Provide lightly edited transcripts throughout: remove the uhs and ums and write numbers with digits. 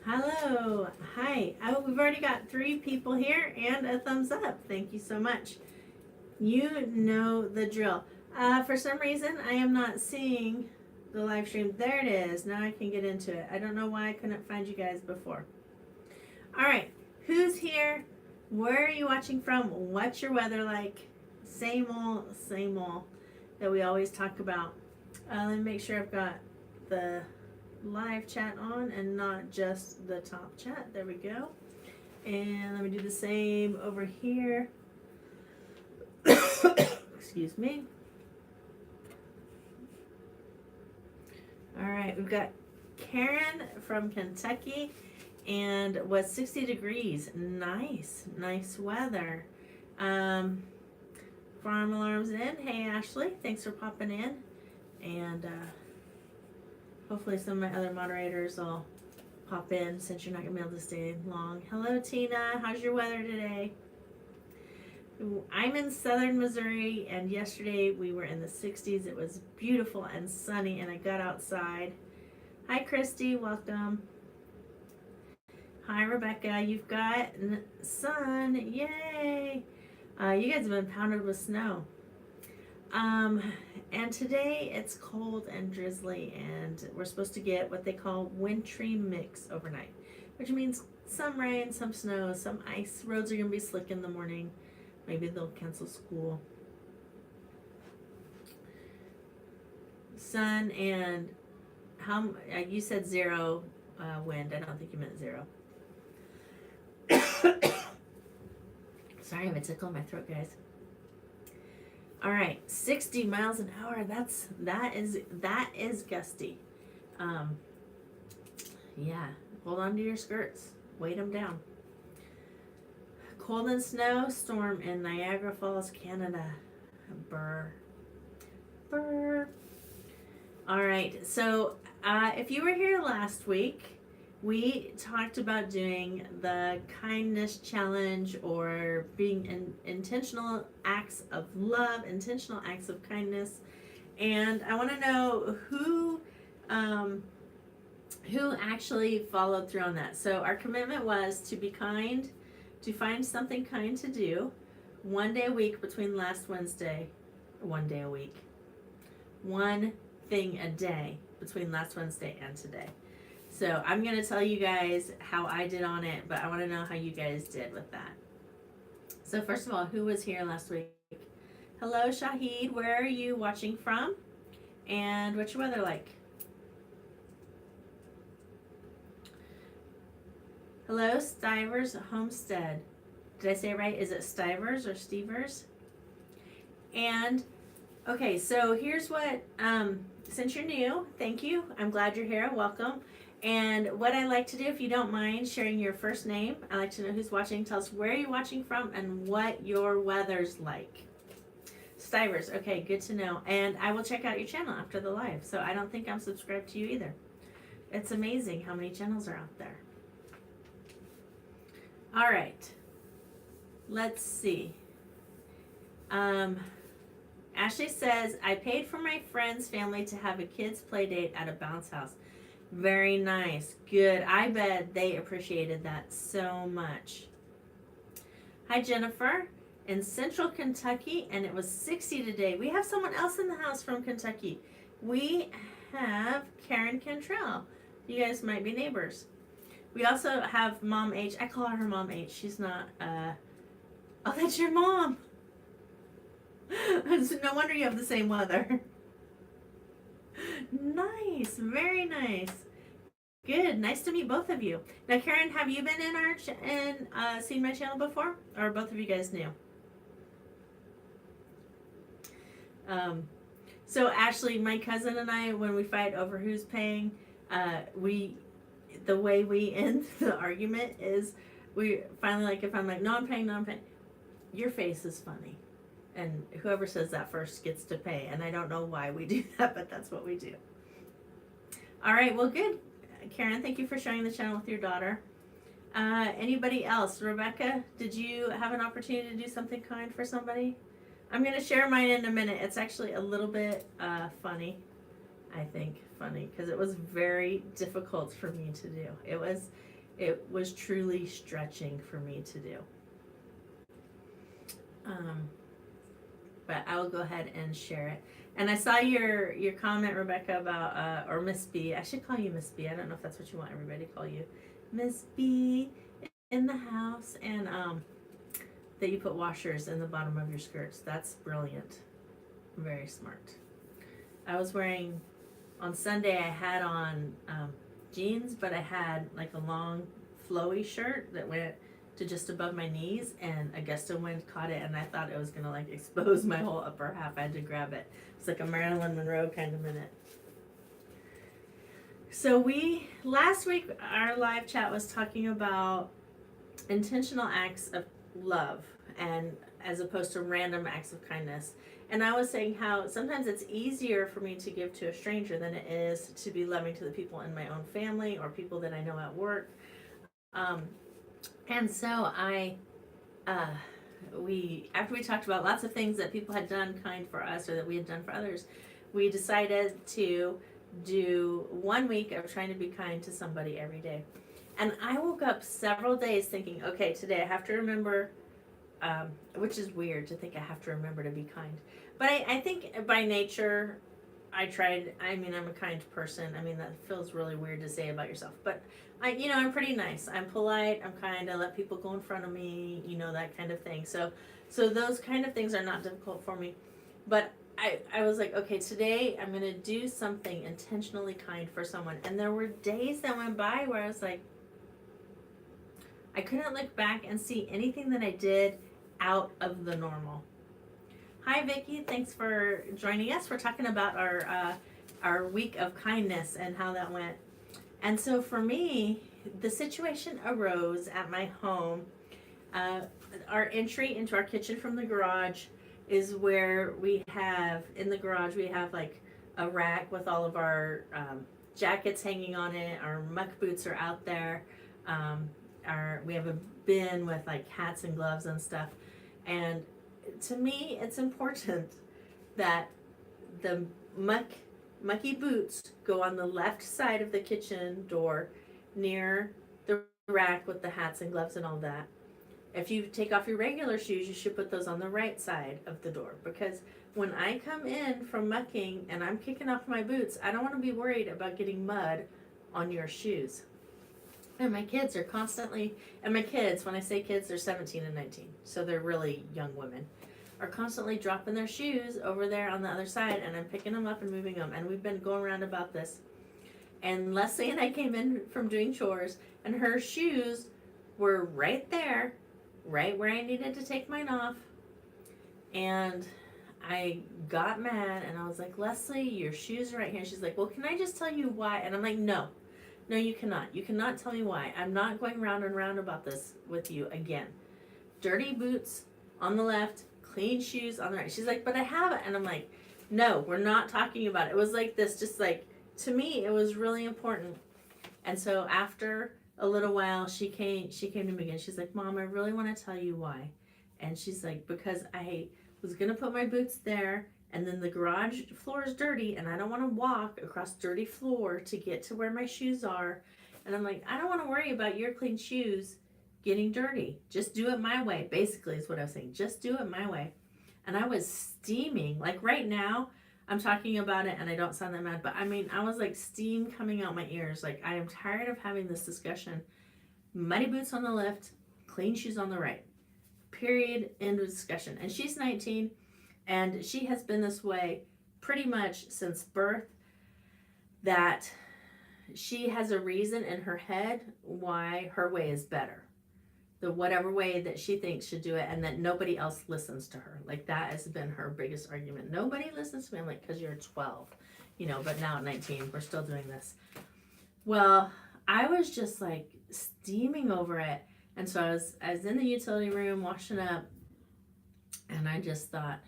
Hello. Hi. Oh, we've already got 3 people here and a thumbs up. Thank you so much. You know the drill. For some reason, I am not seeing the live stream. There it is. Now I can get into it. I don't know why I couldn't find you guys before. All right. Who's here? Where are you watching from? What's your weather like? Same old that we always talk about. Let me make sure I've got the live chat on and not just the top chat. There we go. And let me do the same over here. Excuse me. All right, we've got Karen from Kentucky and was 60 degrees. Nice weather. Farm alarms in. Hey Ashley, thanks for popping in. And hopefully some of my other moderators will pop in since you're not going to be able to stay long. Hello, Tina. How's your weather today? I'm in southern Missouri, and yesterday we were in the 60s. It was beautiful and sunny, and I got outside. Hi, Christy. Welcome. Hi, Rebecca. You've got sun. Yay. You guys have been pounded with snow. And today it's cold and drizzly, and we're supposed to get what they call wintry mix overnight, which means some rain, some snow, some ice. Roads are going to be slick in the morning. Maybe they'll cancel school. Sun and how you said 0 wind. I don't think you meant 0. Sorry, I have a tickle in my throat, guys. All right, 60 miles an hour. That is gusty. Yeah, hold on to your skirts. Weight them down. Cold and snow storm in Niagara Falls, Canada. Brr. All right, so if you were here last week, we talked about doing the kindness challenge, or being intentional acts of love, intentional acts of kindness. And I want to know who actually followed through on that. So our commitment was to be kind, to find something kind to do 1 day a week between last Wednesday, 1 day a week, one thing a day between last Wednesday and today. So I'm going to tell you guys how I did on it, but I want to know how you guys did with that. So first of all, who was here last week? Hello, Shahid. Where are you watching from? And what's your weather like? Hello, Stivers Homestead. Did I say it right? Is it Stivers or Stevers? And, okay, so here's what, since you're new, thank you. I'm glad you're here. Welcome. And what I like to do, if you don't mind sharing your first name, I like to know who's watching. Tell us where you're watching from and what your weather's like. Stivers, okay, good to know. And I will check out your channel after the live. So I don't think I'm subscribed to you either. It's amazing how many channels are out there. All right, let's see. Ashley says, I paid for my friend's family to have a kids' play date at a bounce house. Very nice. Good. I bet they appreciated that so much. Hi, Jennifer. In central Kentucky, and it was 60 today. We have someone else in the house from Kentucky. We have Karen Cantrell. You guys might be neighbors. We also have Mom H. I call her Mom H. She's not, oh, that's your mom. No wonder you have the same weather. Nice. Very nice. Good. Nice to meet both of you. Now, Karen, have you been in our seen my channel before, or both of you guys new? So Ashley, my cousin and I, when we fight over who's paying, the way we end the argument is we finally, like, if I'm like, no, I'm paying, your face is funny. And whoever says that first gets to pay. And I don't know why we do that, but that's what we do. All right, well, good. Karen, thank you for sharing the channel with your daughter. Anybody else? Rebecca, did you have an opportunity to do something kind for somebody? I'm going to share mine in a minute. It's actually a little bit funny, I think. Funny, because it was very difficult for me to do. it was truly stretching for me to do. But I will go ahead and share it. And I saw your comment, Rebecca, about or Miss B. I should call you Miss B. I don't know if that's what you want everybody to call you, Miss B, in the house, and that you put washers in the bottom of your skirts. That's brilliant. Very smart. I was wearing, on Sunday I had on jeans, but I had like a long flowy shirt that went to just above my knees, and a gust of wind caught it, and I thought it was gonna like expose my whole upper half. I had to grab it. It's like a Marilyn Monroe kind of minute. So last week our live chat was talking about intentional acts of love, and as opposed to random acts of kindness. And I was saying how sometimes it's easier for me to give to a stranger than it is to be loving to the people in my own family or people that I know at work. And so after we talked about lots of things that people had done kind for us or that we had done for others, we decided to do 1 week of trying to be kind to somebody every day. And I woke up several days thinking, okay, today I have to remember, which is weird to think I have to remember to be kind. But I think by nature, I'm a kind person. I mean, that feels really weird to say about yourself. But I'm pretty nice. I'm polite, I'm kind, I let people go in front of me, that kind of thing. So those kind of things are not difficult for me. But I was like, okay, today I'm going to do something intentionally kind for someone. And there were days that went by where I was like, I couldn't look back and see anything that I did out of the normal. Hi, Vicki. Thanks for joining us. We're talking about our week of kindness and how that went. And so for me, the situation arose at my home. Our entry into our kitchen from the garage is where in the garage, we have like a rack with all of our jackets hanging on it. Our muck boots are out there. We have a bin with like hats and gloves and stuff. And to me, it's important that the mucky boots go on the left side of the kitchen door near the rack with the hats and gloves and all that. If you take off your regular shoes, you should put those on the right side of the door, because when I come in from mucking and I'm kicking off my boots, I don't want to be worried about getting mud on your shoes. And my kids are constantly, when I say kids, they're 17 and 19, so they're really young women, are constantly dropping their shoes over there on the other side, and I'm picking them up and moving them. And we've been going around about this. And Leslie and I came in from doing chores, and her shoes were right there, right where I needed to take mine off. And I got mad, and I was like, Leslie, your shoes are right here. She's like, well, can I just tell you why? And I'm like, no, you cannot. You cannot tell me why. I'm not going round and round about this with you again. Dirty boots on the left, clean shoes on the right. She's like, but I have it. And I'm like, no, we're not talking about it. It was like this, just like, to me, it was really important. And so after a little while, she came to me again. She's like, Mom, I really want to tell you why. And she's like, because I was going to put my boots there, and then the garage floor is dirty, and I don't want to walk across dirty floor to get to where my shoes are. And I'm like, I don't want to worry about your clean shoes getting dirty. Just do it my way, basically is what I was saying. Just do it my way. And I was steaming. Like right now, I'm talking about it and I don't sound that mad, but I mean, I was like steam coming out my ears. Like, I am tired of having this discussion. Muddy boots on the left, clean shoes on the right. Period. End of discussion. And she's 19, and she has been this way pretty much since birth, that she has a reason in her head why her way is better. The whatever way that she thinks should do it, and that nobody else listens to her. Like, that has been her biggest argument. Nobody listens to me. I'm like, because you're 12, but now at 19, we're still doing this. Well, I was just like steaming over it. And so I was in the utility room washing up, and I just thought,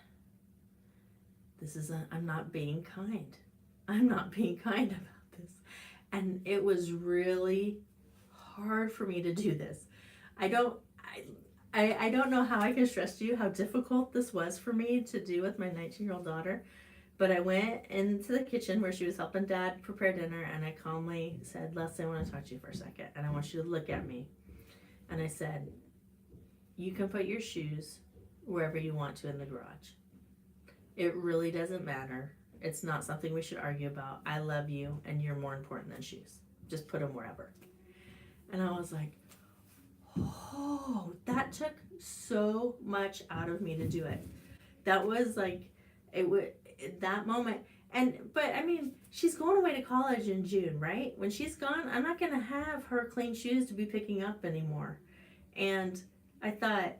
I'm not being kind. I'm not being kind about this. And it was really hard for me to do this. I don't know how I can stress to you how difficult this was for me to do with my 19-year-old daughter, But I went into the kitchen where she was helping Dad prepare dinner, and I calmly said, Leslie, I want to talk to you for a second, and I want you to look at me. And I said, you can put your shoes wherever you want to in the garage. It really doesn't matter. It's not something we should argue about. I love you, and you're more important than shoes. Just put them wherever. And I was like, oh, that took so much out of me to do it. That was like, it would, that moment. But I mean, she's going away to college in June, right? When she's gone, I'm not going to have her clean shoes to be picking up anymore. And I thought,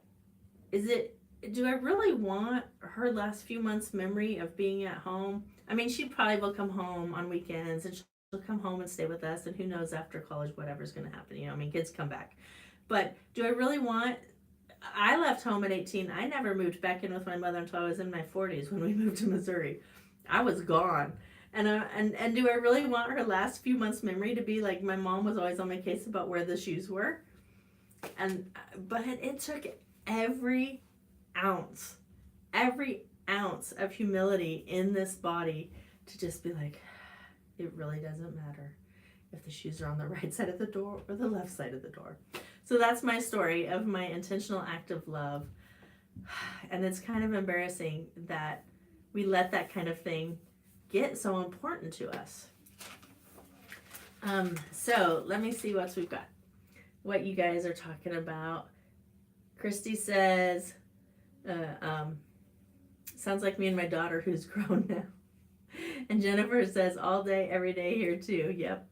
do I really want her last few months' memory of being at home? I mean, she probably will come home on weekends, and she'll come home and stay with us, and who knows after college whatever's going to happen. I mean, kids come back. But do I really want... I left home at 18. I never moved back in with my mother until I was in my 40s when we moved to Missouri. I was gone. And do I really want her last few months' memory to be like my mom was always on my case about where the shoes were? But it took every ounce of humility in this body to just be like, it really doesn't matter if the shoes are on the right side of the door or the left side of the door. So that's my story of my intentional act of love. And it's kind of embarrassing that we let that kind of thing get so important to us. So let me see what we've got. What you guys are talking about. Christy says, sounds like me and my daughter who's grown now. And Jennifer says, all day, every day here too. Yep.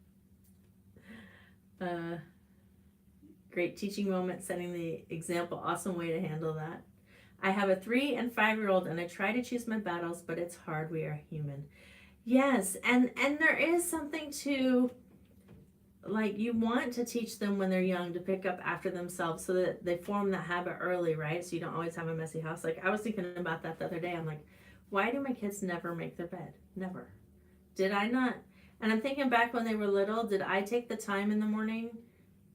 Great teaching moment, setting the example. Awesome way to handle that. I have a 3 and 5-year-old, and I try to choose my battles, but it's hard. We are human. Yes, and there is something to, like, you want to teach them when they're young to pick up after themselves so that they form that habit early, right? So you don't always have a messy house. Like, I was thinking about that the other day. I'm like, why do my kids never make their bed? Never. Did I not? And I'm thinking back when they were little, did I take the time in the morning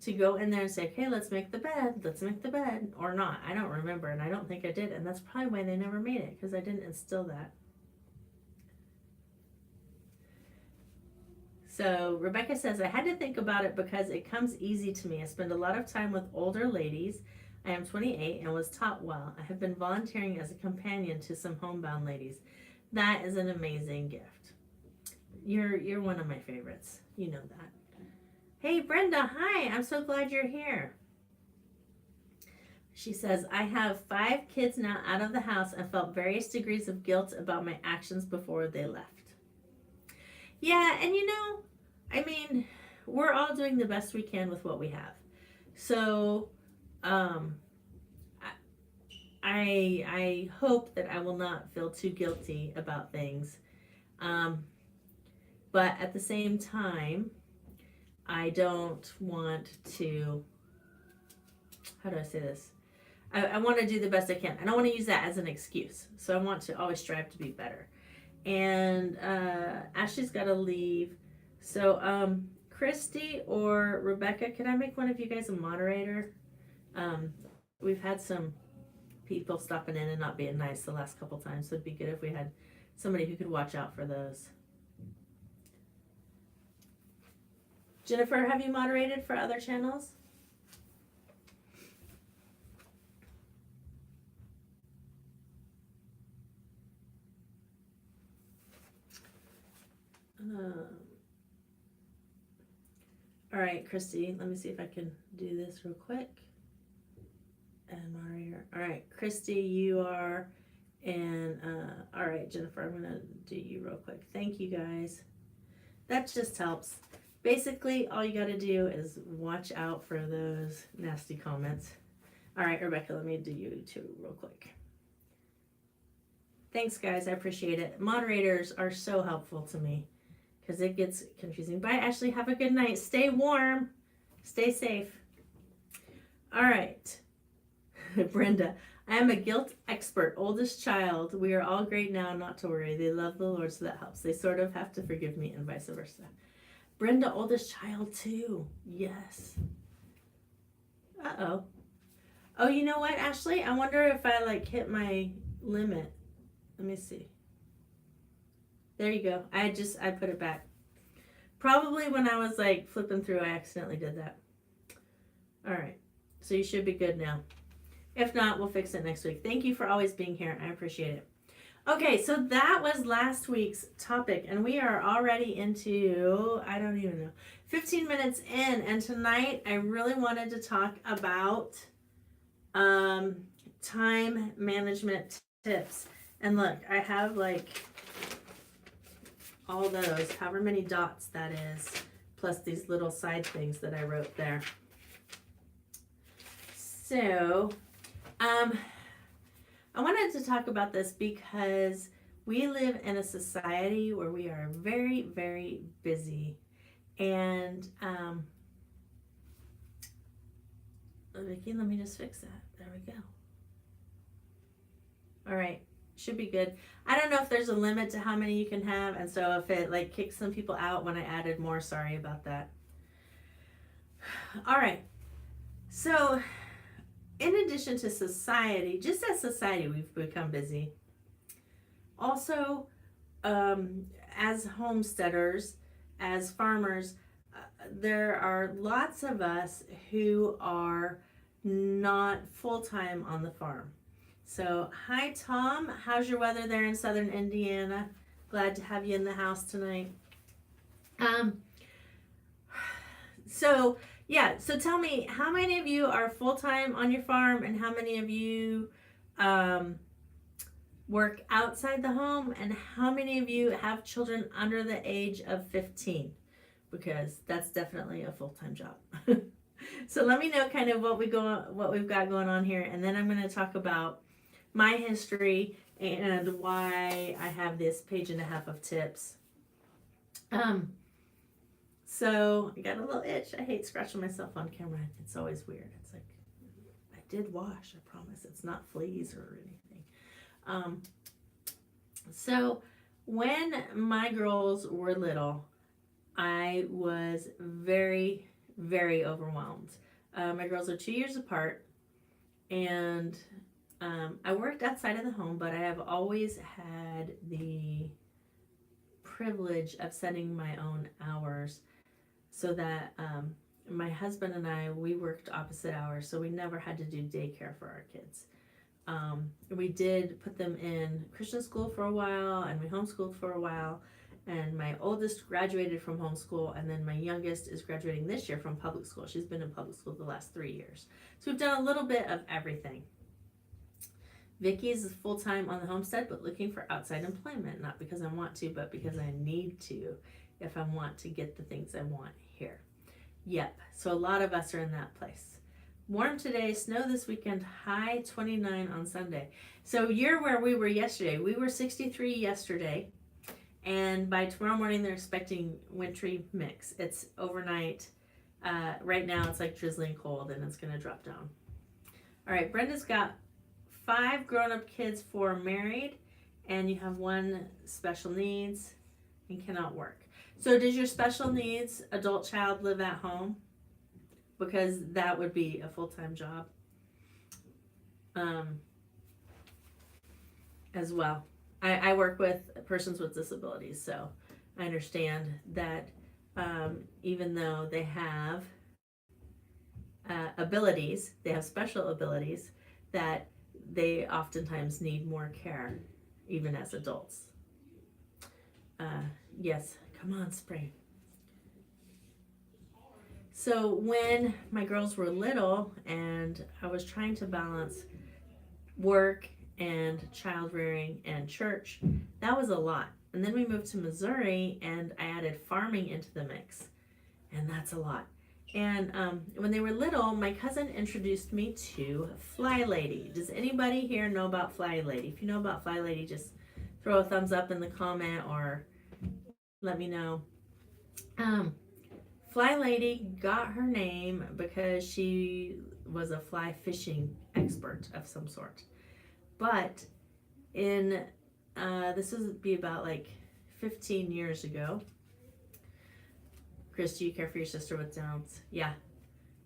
to go in there and say, okay, let's make the bed, or not? I don't remember, and I don't think I did, and that's probably why they never made it, because I didn't instill that. So Rebecca says, I had to think about it because it comes easy to me. I spend a lot of time with older ladies. I am 28 and was taught well. I have been volunteering as a companion to some homebound ladies. That is an amazing gift. You're one of my favorites. You know that. Hey, Brenda, hi. I'm so glad you're here. She says, I have 5 kids now out of the house and felt various degrees of guilt about my actions before they left. Yeah, and I mean, we're all doing the best we can with what we have. So, I hope that I will not feel too guilty about things. But at the same time, I don't want to, how do I say this? I want to do the best I can. I don't want to use that as an excuse. So I want to always strive to be better. And Ashley's got to leave. So Christy or Rebecca, could I make one of you guys a moderator? We've had some people stopping in and not being nice the last couple times. So it'd be good if we had somebody who could watch out for those. Jennifer, have you moderated for other channels? All right, Christy, let me see if I can do this real quick. And moderator. All right, Christy, you are, and all right, Jennifer, I'm gonna do you real quick. Thank you guys. That just helps. Basically, all you gotta do is watch out for those nasty comments. All right, Rebecca, let me do you too real quick. Thanks, guys, I appreciate it. Moderators are so helpful to me because it gets confusing. Bye, Ashley, have a good night. Stay warm, stay safe. All right, Brenda, I am a guilt expert, oldest child. We are all great now, not to worry. They love the Lord, so that helps. They sort of have to forgive me and vice versa. Brenda, oldest child too. Yes. Uh-oh. Oh, you know what, Ashley? I wonder if I hit my limit. Let me see. There you go. I put it back. Probably when I was like flipping through, I accidentally did that. All right. So you should be good now. If not, we'll fix it next week. Thank you for always being here. I appreciate it. Okay, so that was last week's topic, and we are already into, I don't even know, 15 minutes in. And tonight I really wanted to talk about time management tips. And look, I have like all those, however many dots that is, plus these little side things that I wrote there. So, I wanted to talk about this because we live in a society where we are very, very busy. And, Vicki, let me just fix that. There we go. All right. Should be good. I don't know if there's a limit to how many you can have, and so if it like kicks some people out when I added more, sorry about that. All right. So, in addition to society, just as society, we've become busy. Also, as homesteaders, as farmers, there are lots of us who are not full-time on the farm. So, hi Tom, how's your weather there in southern Indiana? Glad to have you in the house tonight. So tell me, how many of you are full-time on your farm, and how many of you work outside the home, and how many of you have children under the age of 15? Because that's definitely a full-time job. So let me know kind of what we've got going on here, and then I'm going to talk about my history and why I have this page and a half of tips. So I got a little itch. I hate scratching myself on camera. It's always weird. It's like, I did wash, I promise. It's not fleas or anything. So when my girls were little, I was very, very overwhelmed. My girls are 2 years apart, and I worked outside of the home, but I have always had the privilege of setting my own hours so that my husband and I, we worked opposite hours, so we never had to do daycare for our kids. We did put them in Christian school for a while, and we homeschooled for a while, and my oldest graduated from homeschool, and then my youngest is graduating this year from public school. She's been in public school the last 3 years. So we've done a little bit of everything. Vicki is full-time on the homestead, but looking for outside employment, not because I want to, but because I need to if I want to get the things I want here. Yep, so a lot of us are in that place. Warm today, snow this weekend, high 29 on Sunday. So you're where we were yesterday. We were 63 yesterday, and by tomorrow morning they're expecting wintry mix. It's overnight. Right now it's like drizzling cold, and it's going to drop down. All right, Brenda's got 5 grown-up kids, 4 married, and you have 1 special needs and cannot work. So does your special needs adult child live at home? Because that would be a full-time job as well. I work with persons with disabilities, so I understand that even though they have abilities, they have special abilities, that they oftentimes need more care, even as adults. Yes, come on, spray. So when my girls were little and I was trying to balance work and child rearing and church, that was a lot. And then we moved to Missouri and I added farming into the mix, and that's a lot. And when they were little, my cousin introduced me to Flylady. Does anybody here know about Flylady? If you know about Flylady, just throw a thumbs up in the comment or let me know. Flylady got her name because she was a fly fishing expert of some sort. But in, this would be about like 15 years ago. Chris, do you care for your sister with Downs? Yeah,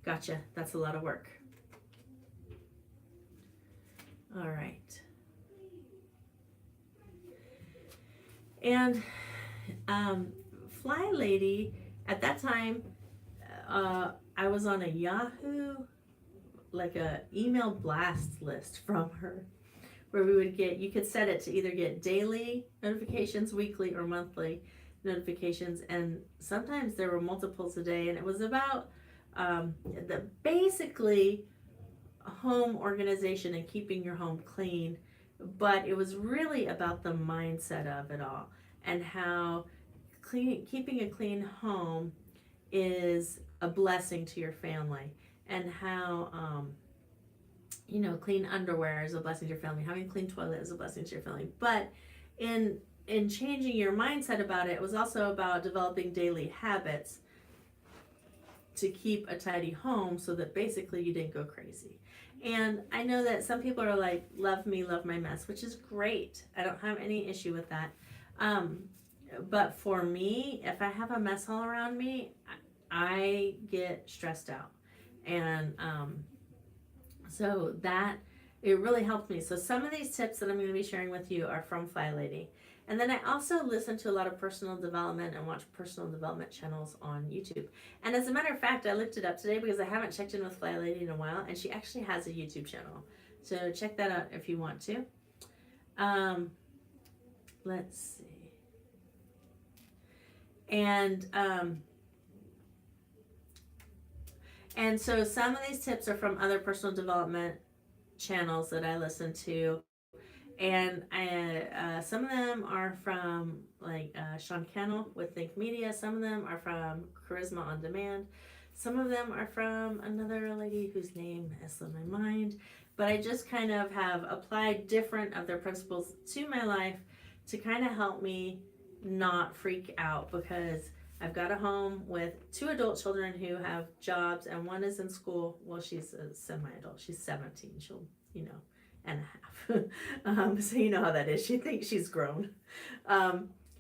gotcha. That's a lot of work. All right. And Flylady, at that time, I was on a Yahoo, like a email blast list from her, where we would get, you could set it to either get daily notifications, weekly, or monthly notifications, and sometimes there were multiples a day, and it was about the basically home organization and keeping your home clean, but it was really about the mindset of it all, and how keeping a clean home is a blessing to your family, and how clean underwear is a blessing to your family, having a clean toilet is a blessing to your family. But in changing your mindset about it, it was also about developing daily habits to keep a tidy home, so that basically you didn't go crazy. And I know that some people are like, love me, love my mess, which is great. I don't have any issue with that. But for me, if I have a mess all around me, I get stressed out. And so that, it really helped me. So some of these tips that I'm going to be sharing with you are from Flylady. And then I also listen to a lot of personal development and watch personal development channels on YouTube. And as a matter of fact, I looked it up today because I haven't checked in with Flylady in a while, and she actually has a YouTube channel. So check that out if you want to. Let's see. And so some of these tips are from other personal development channels that I listen to. And some of them are from like Sean Cannell with Think Media. Some of them are from Charisma on Demand. Some of them are from another lady whose name has slipped my mind. But I just kind of have applied different of their principles to my life to kind of help me not freak out, because I've got a home with 2 adult children who have jobs, and one is in school. Well, she's a semi-adult. She's 17. She'll, and a half. So you know how that is. She thinks she's grown.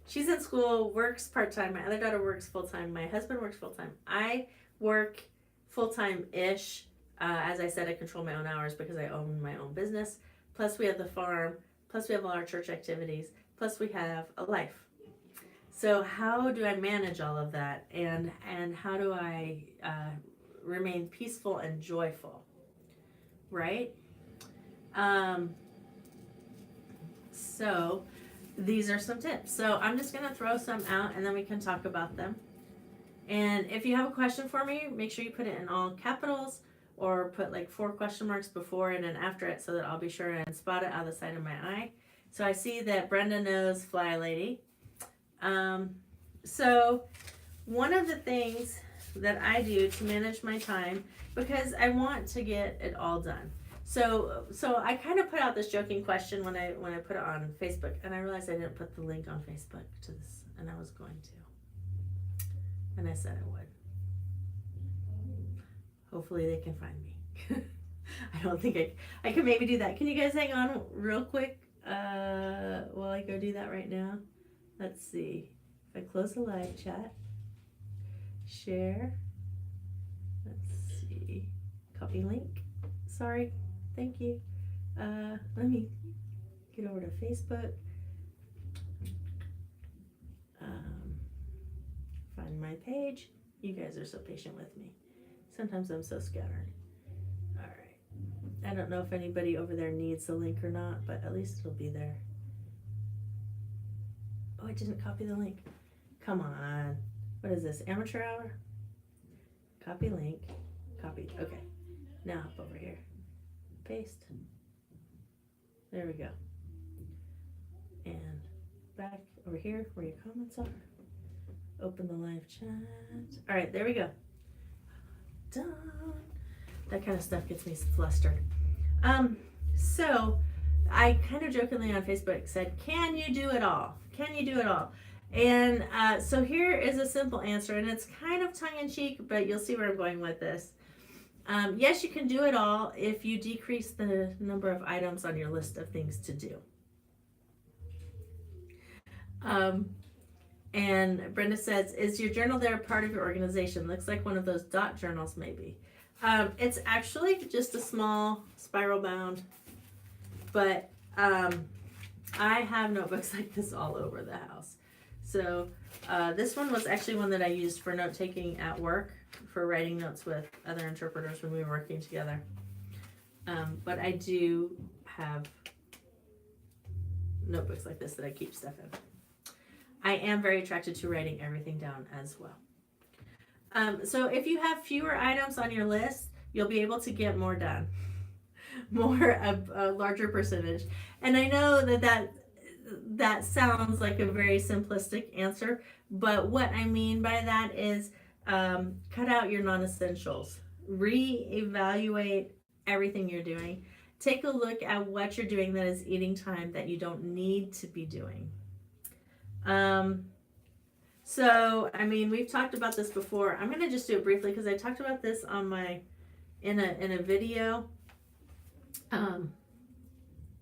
She's in school, works part-time. My other daughter works full-time. My husband works full-time. I work full-time-ish. As I said, I control my own hours because I own my own business. Plus we have the farm. Plus we have all our church activities. Plus we have a life. So how do I manage all of that? And how do I remain peaceful and joyful? Right? So these are some tips. So I'm just going to throw some out, and then we can talk about them. And if you have a question for me, make sure you put it in all capitals, or put like 4 question marks before and then after it, so that I'll be sure and spot it out of the side of my eye. So I see that Brenda knows Flylady. So one of the things that I do to manage my time, because I want to get it all done. So I kind of put out this joking question when I put it on Facebook, and I realized I didn't put the link on Facebook to this, and I was going to. And I said I would. Hopefully they can find me. I don't think I can maybe do that. Can you guys hang on real quick while I go do that right now? Let's see. If I close the live chat, share, let's see, copy link. Sorry, thank you. Let me get over to Facebook. Find my page. You guys are so patient with me. Sometimes I'm so scattered. All right. I don't know if anybody over there needs the link or not, but at least it'll be there. Oh, I didn't copy the link. Come on. What is this? Amateur hour? Copy link. Copied. Okay. Now hop over here. Paste. There we go. And back over here where your comments are. Open the live chat. All right, there we go. Done. That kind of stuff gets me flustered. So I kind of jokingly on Facebook said, can you do it all? Can you do it all? And so here is a simple answer, and it's kind of tongue-in-cheek, but you'll see where I'm going with this. Yes, you can do it all if you decrease the number of items on your list of things to do. And Brenda says, is your journal there part of your organization? Looks like one of those dot journals, maybe. It's actually just a small spiral bound, but I have notebooks like this all over the house. So this one was actually one that I used for note taking at work, for writing notes with other interpreters when we were working together. But I do have notebooks like this that I keep stuff in. I am very attracted to writing everything down as well. So if you have fewer items on your list, you'll be able to get more done, a larger percentage. And I know that sounds like a very simplistic answer, but what I mean by that is cut out your non-essentials, reevaluate everything you're doing. Take a look at what you're doing that is eating time that you don't need to be doing. So, I mean, we've talked about this before. I'm going to just do it briefly because I talked about this on in a video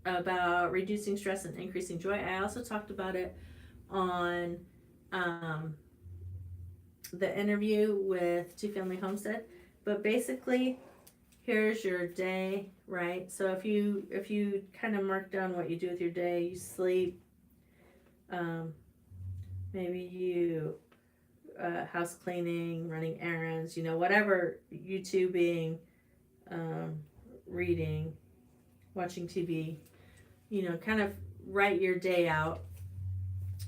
about reducing stress and increasing joy. I also talked about it on the interview with Two Family Homestead. But basically, here's your day, right? So if you kind of mark down what you do with your day, you sleep, maybe you house cleaning, running errands, whatever, YouTubing, reading, watching TV, kind of write your day out,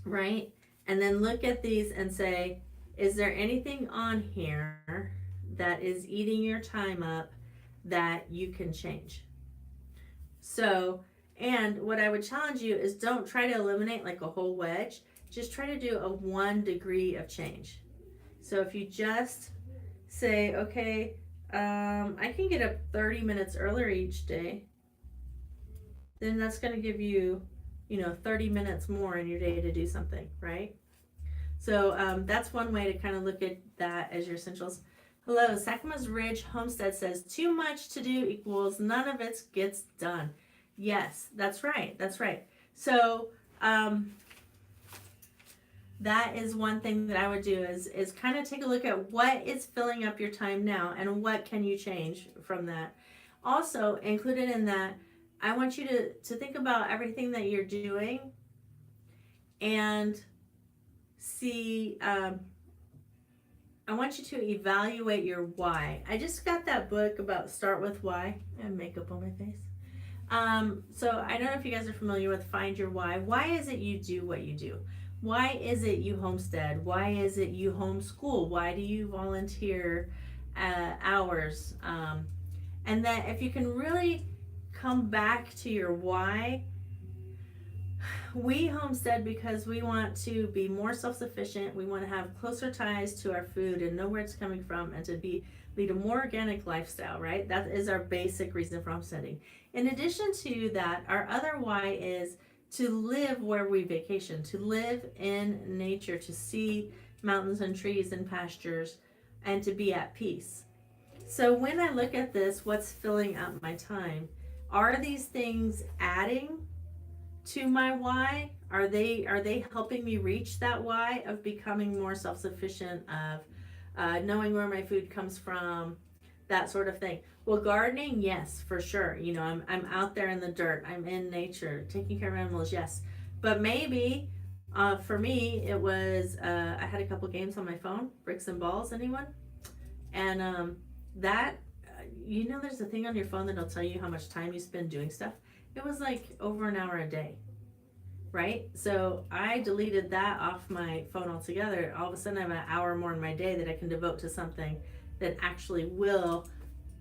right? And then look at these and say, is there anything on here that is eating your time up that you can change? So, and what I would challenge you is, don't try to eliminate like a whole wedge. Just try to do a 1 degree of change. So if you just say, okay, I can get up 30 minutes earlier each day, then that's going to give you, 30 minutes more in your day to do something, right? So that's one way to kind of look at that as your essentials. Hello, Sacama's Ridge Homestead says, too much to do equals none of it gets done. Yes, that's right. That's right. So that is one thing that I would do is kind of take a look at what is filling up your time now and what can you change from that. Also, included in that, I want you to think about everything that you're doing and see, I want you to evaluate your why. I just got that book about Start With Why. I have makeup on my face. So I don't know if you guys are familiar with Find Your Why. Why is it you do what you do? Why is it you homestead? Why is it you homeschool? Why do you volunteer hours? And that if you can really come back to your why. We homestead because we want to be more self-sufficient. We want to have closer ties to our food and know where it's coming from, and to lead a more organic lifestyle, right? That is our basic reason for homesteading. In addition to that, our other why is to live where we vacation, to live in nature, to see mountains and trees and pastures, and to be at peace. So when I look at this, what's filling up my time? Are these things adding to my why? Are they helping me reach that why of becoming more self-sufficient, of knowing where my food comes from, that sort of thing? Well, gardening, yes, for sure. I'm out there in the dirt, I'm in nature, taking care of animals, yes. But maybe for me it was I had a couple games on my phone, Bricks and Balls, anyone? And that there's a thing on your phone that'll tell you how much time you spend doing stuff. It was like over an hour a day, right? So I deleted that off my phone altogether. All of a sudden I have an hour more in my day that I can devote to something that actually will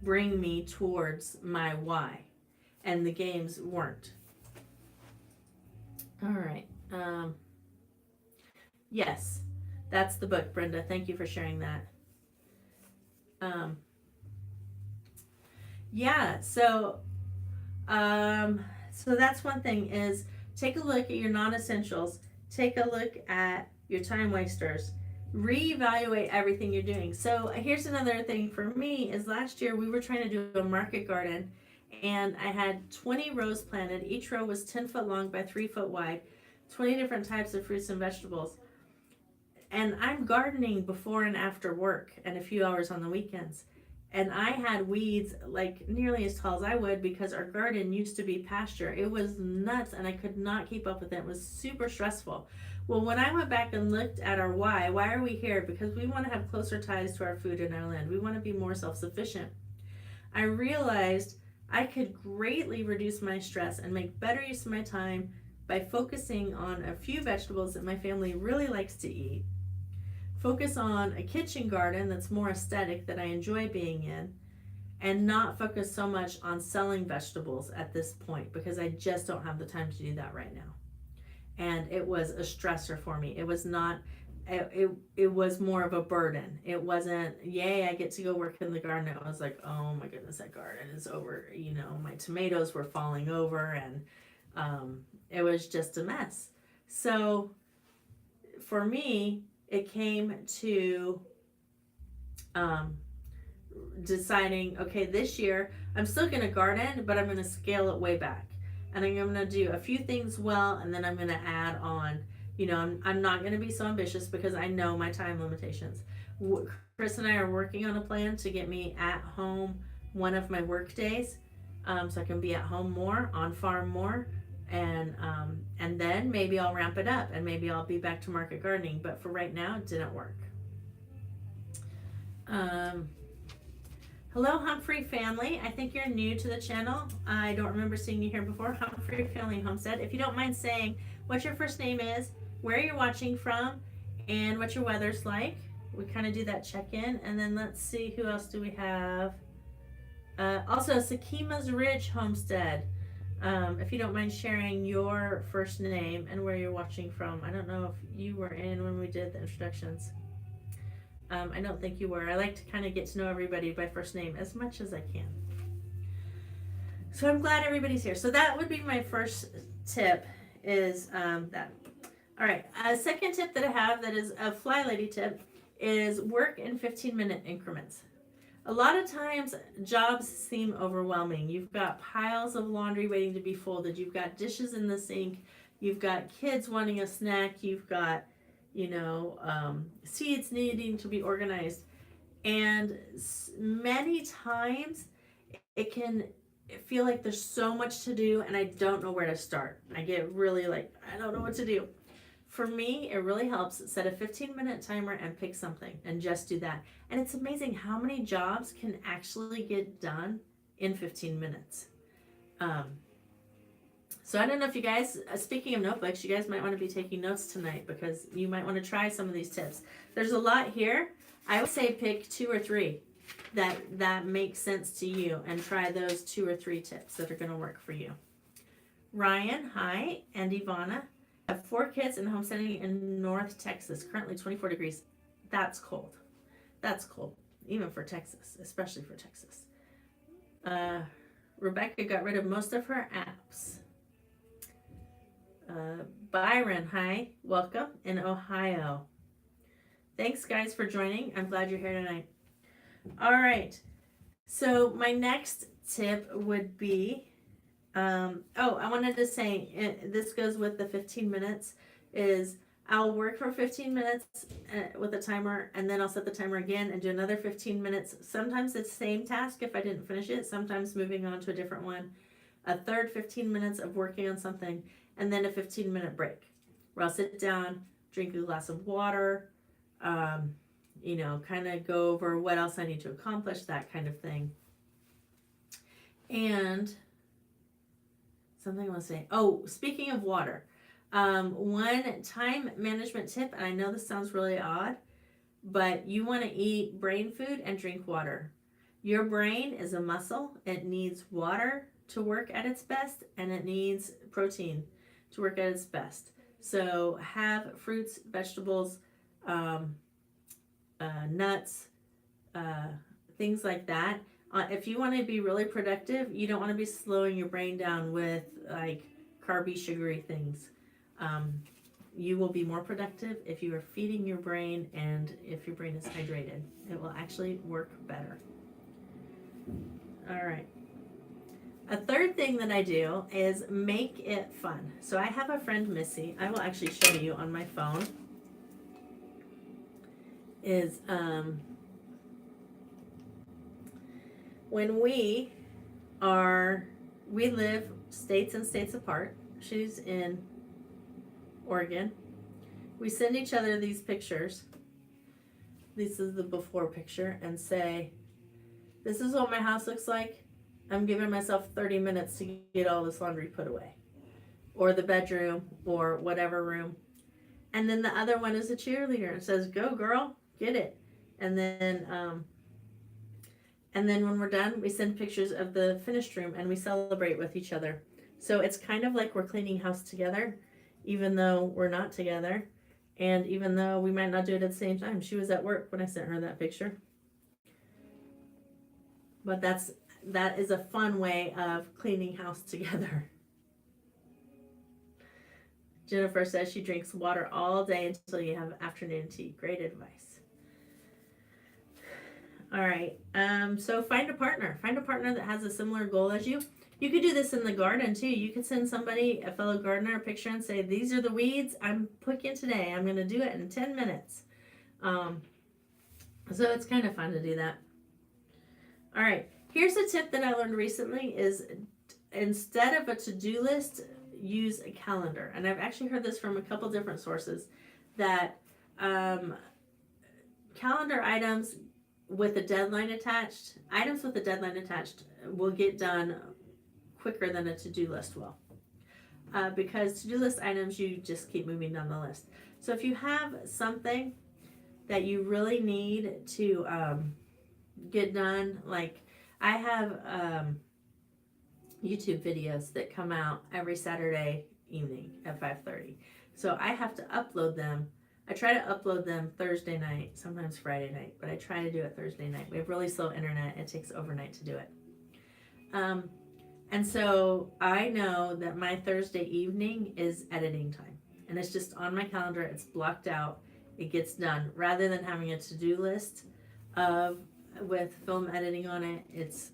bring me towards my why. And the games weren't. All right. Yes, that's the book, Brenda. Thank you for sharing that. Yeah, so that's one thing, is take a look at your non-essentials, take a look at your time wasters, reevaluate everything you're doing. So here's another thing for me is last year we were trying to do a market garden, and I had 20 rows planted. Each row was 10 foot long by 3 foot wide, 20 different types of fruits and vegetables. And I'm gardening before and after work and a few hours on the weekends. And I had weeds like nearly as tall as I would because our garden used to be pasture. It was nuts and I could not keep up with it. It was super stressful. Well, when I went back and looked at our why are we here? Because we want to have closer ties to our food and our land. We want to be more self-sufficient. I realized I could greatly reduce my stress and make better use of my time by focusing on a few vegetables that my family really likes to eat. Focus on a kitchen garden that's more aesthetic that I enjoy being in, and not focus so much on selling vegetables at this point because I just don't have the time to do that right now. And it was a stressor for me. It was not, it was more of a burden. It wasn't, yay, I get to go work in the garden. I was like, oh my goodness, that garden is over. You know, my tomatoes were falling over, and it was just a mess. So for me, it came to deciding, okay, this year I'm still going to garden, but I'm going to scale it way back. And I'm going to do a few things well, and then I'm going to add on. You know, I'm not going to be so ambitious because I know my time limitations. Chris and I are working on a plan to get me at home one of my work days, so I can be at home more, on farm more, and then maybe I'll ramp it up, and maybe I'll be back to market gardening. But for right now, it didn't work. Hello, Humphrey Family. I think you're new to the channel. I don't remember seeing you here before. Humphrey Family Homestead. If you don't mind saying what your first name is, where you're watching from, and what your weather's like. We kind of do that check-in. And then let's see, who else do we have? Also, Sakima's Ridge Homestead. If you don't mind sharing your first name and where you're watching from. I don't know if you were in when we did the introductions. I don't think you were. I like to kind of get to know everybody by first name as much as I can. So I'm glad everybody's here. So that would be my first tip, is that. All right. A second tip that I have that is a Flylady tip is work in 15-minute increments. A lot of times jobs seem overwhelming. You've got piles of laundry waiting to be folded. You've got dishes in the sink. You've got kids wanting a snack. You've got seeds needing to be organized. And many times it can feel like there's so much to do and I don't know where to start. I get really like, I don't know what to do. For me, it really helps. Set a 15-minute timer and pick something and just do that. And it's amazing how many jobs can actually get done in 15 minutes. So I don't know if you guys, speaking of notebooks, you guys might want to be taking notes tonight because you might want to try some of these tips. There's a lot here. I would say pick 2 or 3 that make sense to you and try those 2 or 3 tips that are going to work for you. Ryan, hi, and Ivana. I have 4 kids and homesteading in North Texas, currently 24 degrees. That's cold. That's cold, even for Texas, especially for Texas. Rebecca got rid of most of her apps. Byron, hi, welcome in Ohio. Thanks guys for joining. I'm glad you're here tonight. All right, so my next tip would be, I wanted to say, this goes with the 15 minutes, is I'll work for 15 minutes with a timer, and then I'll set the timer again and do another 15 minutes. Sometimes it's the same task if I didn't finish it, sometimes moving on to a different one. A third 15 minutes of working on something, and then a 15-minute break where I'll sit down, drink a glass of water, kind of go over what else I need to accomplish, that kind of thing. And something I want to say. Oh, speaking of water, one time management tip, and I know this sounds really odd, but you want to eat brain food and drink water. Your brain is a muscle. It needs water to work at its best, and it needs protein to work at its best. So have fruits, vegetables, nuts, things like that. If you want to be really productive, you don't want to be slowing your brain down with like carby, sugary things. You will be more productive if you are feeding your brain and if your brain is hydrated. It will actually work better. All right. A third thing that I do is make it fun. So I have a friend, Missy. I will actually show you on my phone. Is when we live states and states apart. She's in Oregon. we send each other these pictures. This is the before picture, and say, this is what my house looks like. I'm giving myself 30 minutes to get all this laundry put away. Or the bedroom, or whatever room. And then the other one is a cheerleader and says, go girl, get it. And then when we're done, we send pictures of the finished room and we celebrate with each other. So it's kind of like we're cleaning house together, even though we're not together. And even though we might not do it at the same time. She was at work when I sent her that picture. But that is a fun way of cleaning house together. Jennifer says she drinks water all day until you have afternoon tea. Great advice. All right. So find a partner. Find a partner that has a similar goal as you. You could do this in the garden too. You could send somebody, a fellow gardener, a picture and say, these are the weeds I'm picking today. I'm going to do it in 10 minutes. So it's kind of fun to do that. All right. Here's a tip that I learned recently is instead of a to-do list, use a calendar. And I've actually heard this from a couple different sources that calendar items with a deadline attached, will get done quicker than a to-do list will. Because to-do list items, you just keep moving down the list. So if you have something that you really need to get done, like I have YouTube videos that come out every Saturday evening at 5:30. So I have to upload them. I try to upload them Thursday night, sometimes Friday night, but I try to do it Thursday night. We have really slow internet. It takes overnight to do it. And so I know that my Thursday evening is editing time. And it's just on my calendar. It's blocked out. It gets done. Rather than having a to-do list with film editing on it, it's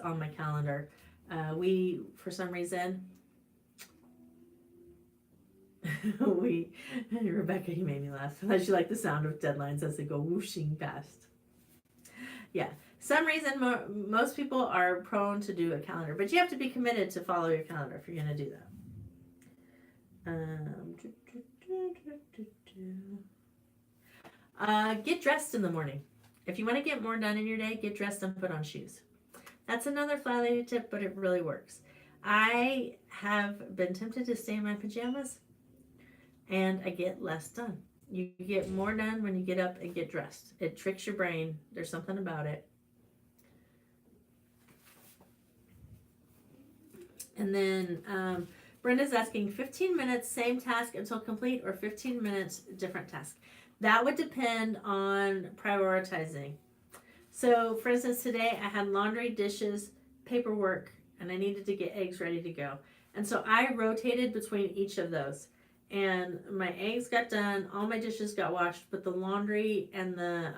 on my calendar. For some reason, Rebecca, you made me laugh. I should like the sound of deadlines as they go whooshing past. Yeah, some reason most people are prone to do a calendar, but you have to be committed to follow your calendar if you're going to do that. Get dressed in the morning. If you want to get more done in your day, get dressed and put on shoes. That's another Flylady tip, but it really works. I have been tempted to stay in my pajamas, and I get less done. You get more done when you get up and get dressed. It tricks your brain. There's something about it. And then Brenda's asking, 15 minutes, same task until complete, or 15 minutes, different task? That would depend on prioritizing. So, for instance, today I had laundry, dishes, paperwork, and I needed to get eggs ready to go. And so I rotated between each of those. And my eggs got done, all my dishes got washed, but the laundry and the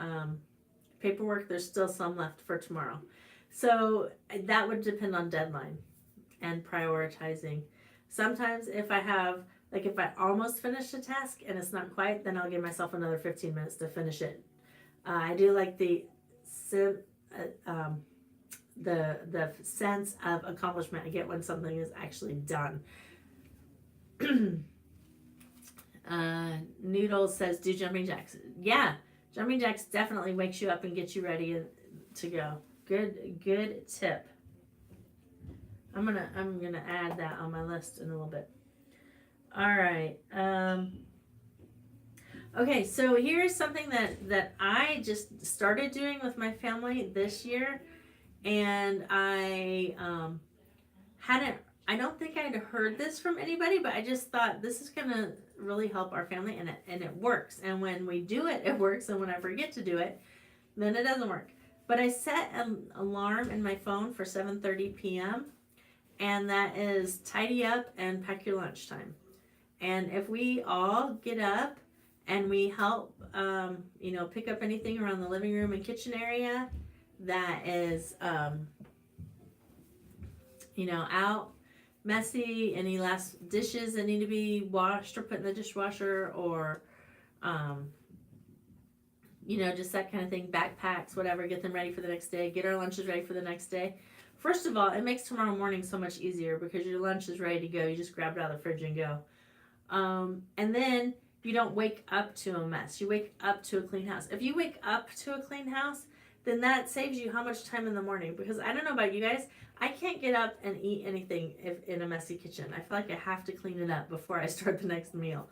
paperwork, there's still some left for tomorrow. So that would depend on deadline and prioritizing. Sometimes if I almost finished a task and it's not quite, then I'll give myself another 15 minutes to finish it. I do like the sense of accomplishment I get when something is actually done. Noodles says, do jumping jacks. Yeah, jumping jacks definitely wakes you up and gets you ready to go. Good tip. I'm gonna add that on my list in a little bit. All right. Okay, so here's something that I just started doing with my family this year, and I don't think I had heard this from anybody, but I just thought this is gonna really help our family, and it works. And when we do it, it works, and when I forget to do it, then it doesn't work. But I set an alarm in my phone for 7:30 p.m. and that is tidy up and pack your lunchtime. And if we all get up and we help, pick up anything around the living room and kitchen area that is, out, messy, any last dishes that need to be washed or put in the dishwasher, or, just that kind of thing, backpacks, whatever, get them ready for the next day, get our lunches ready for the next day. First of all, it makes tomorrow morning so much easier because your lunch is ready to go. You just grab it out of the fridge and go. And then You don't wake up to a mess. You wake up to a clean house. If you wake up to a clean house, then that saves you how much time in the morning? Because I don't know about you guys, I can't get up and eat anything if in a messy kitchen. I feel like I have to clean it up before I start the next meal.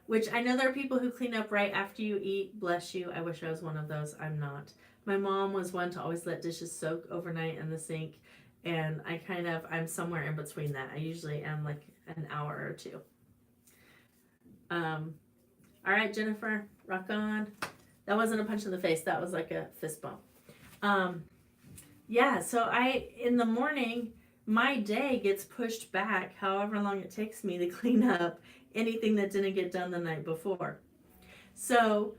Which I know there are people who clean up right after you eat. Bless you. I wish I was one of those. I'm not. My mom was one to always let dishes soak overnight in the sink. And I'm somewhere in between that. I usually am like an hour or two. All right, Jennifer, rock on. That wasn't a punch in the face. That was like a fist bump. Yeah, so in the morning, my day gets pushed back however long it takes me to clean up anything that didn't get done the night before. So,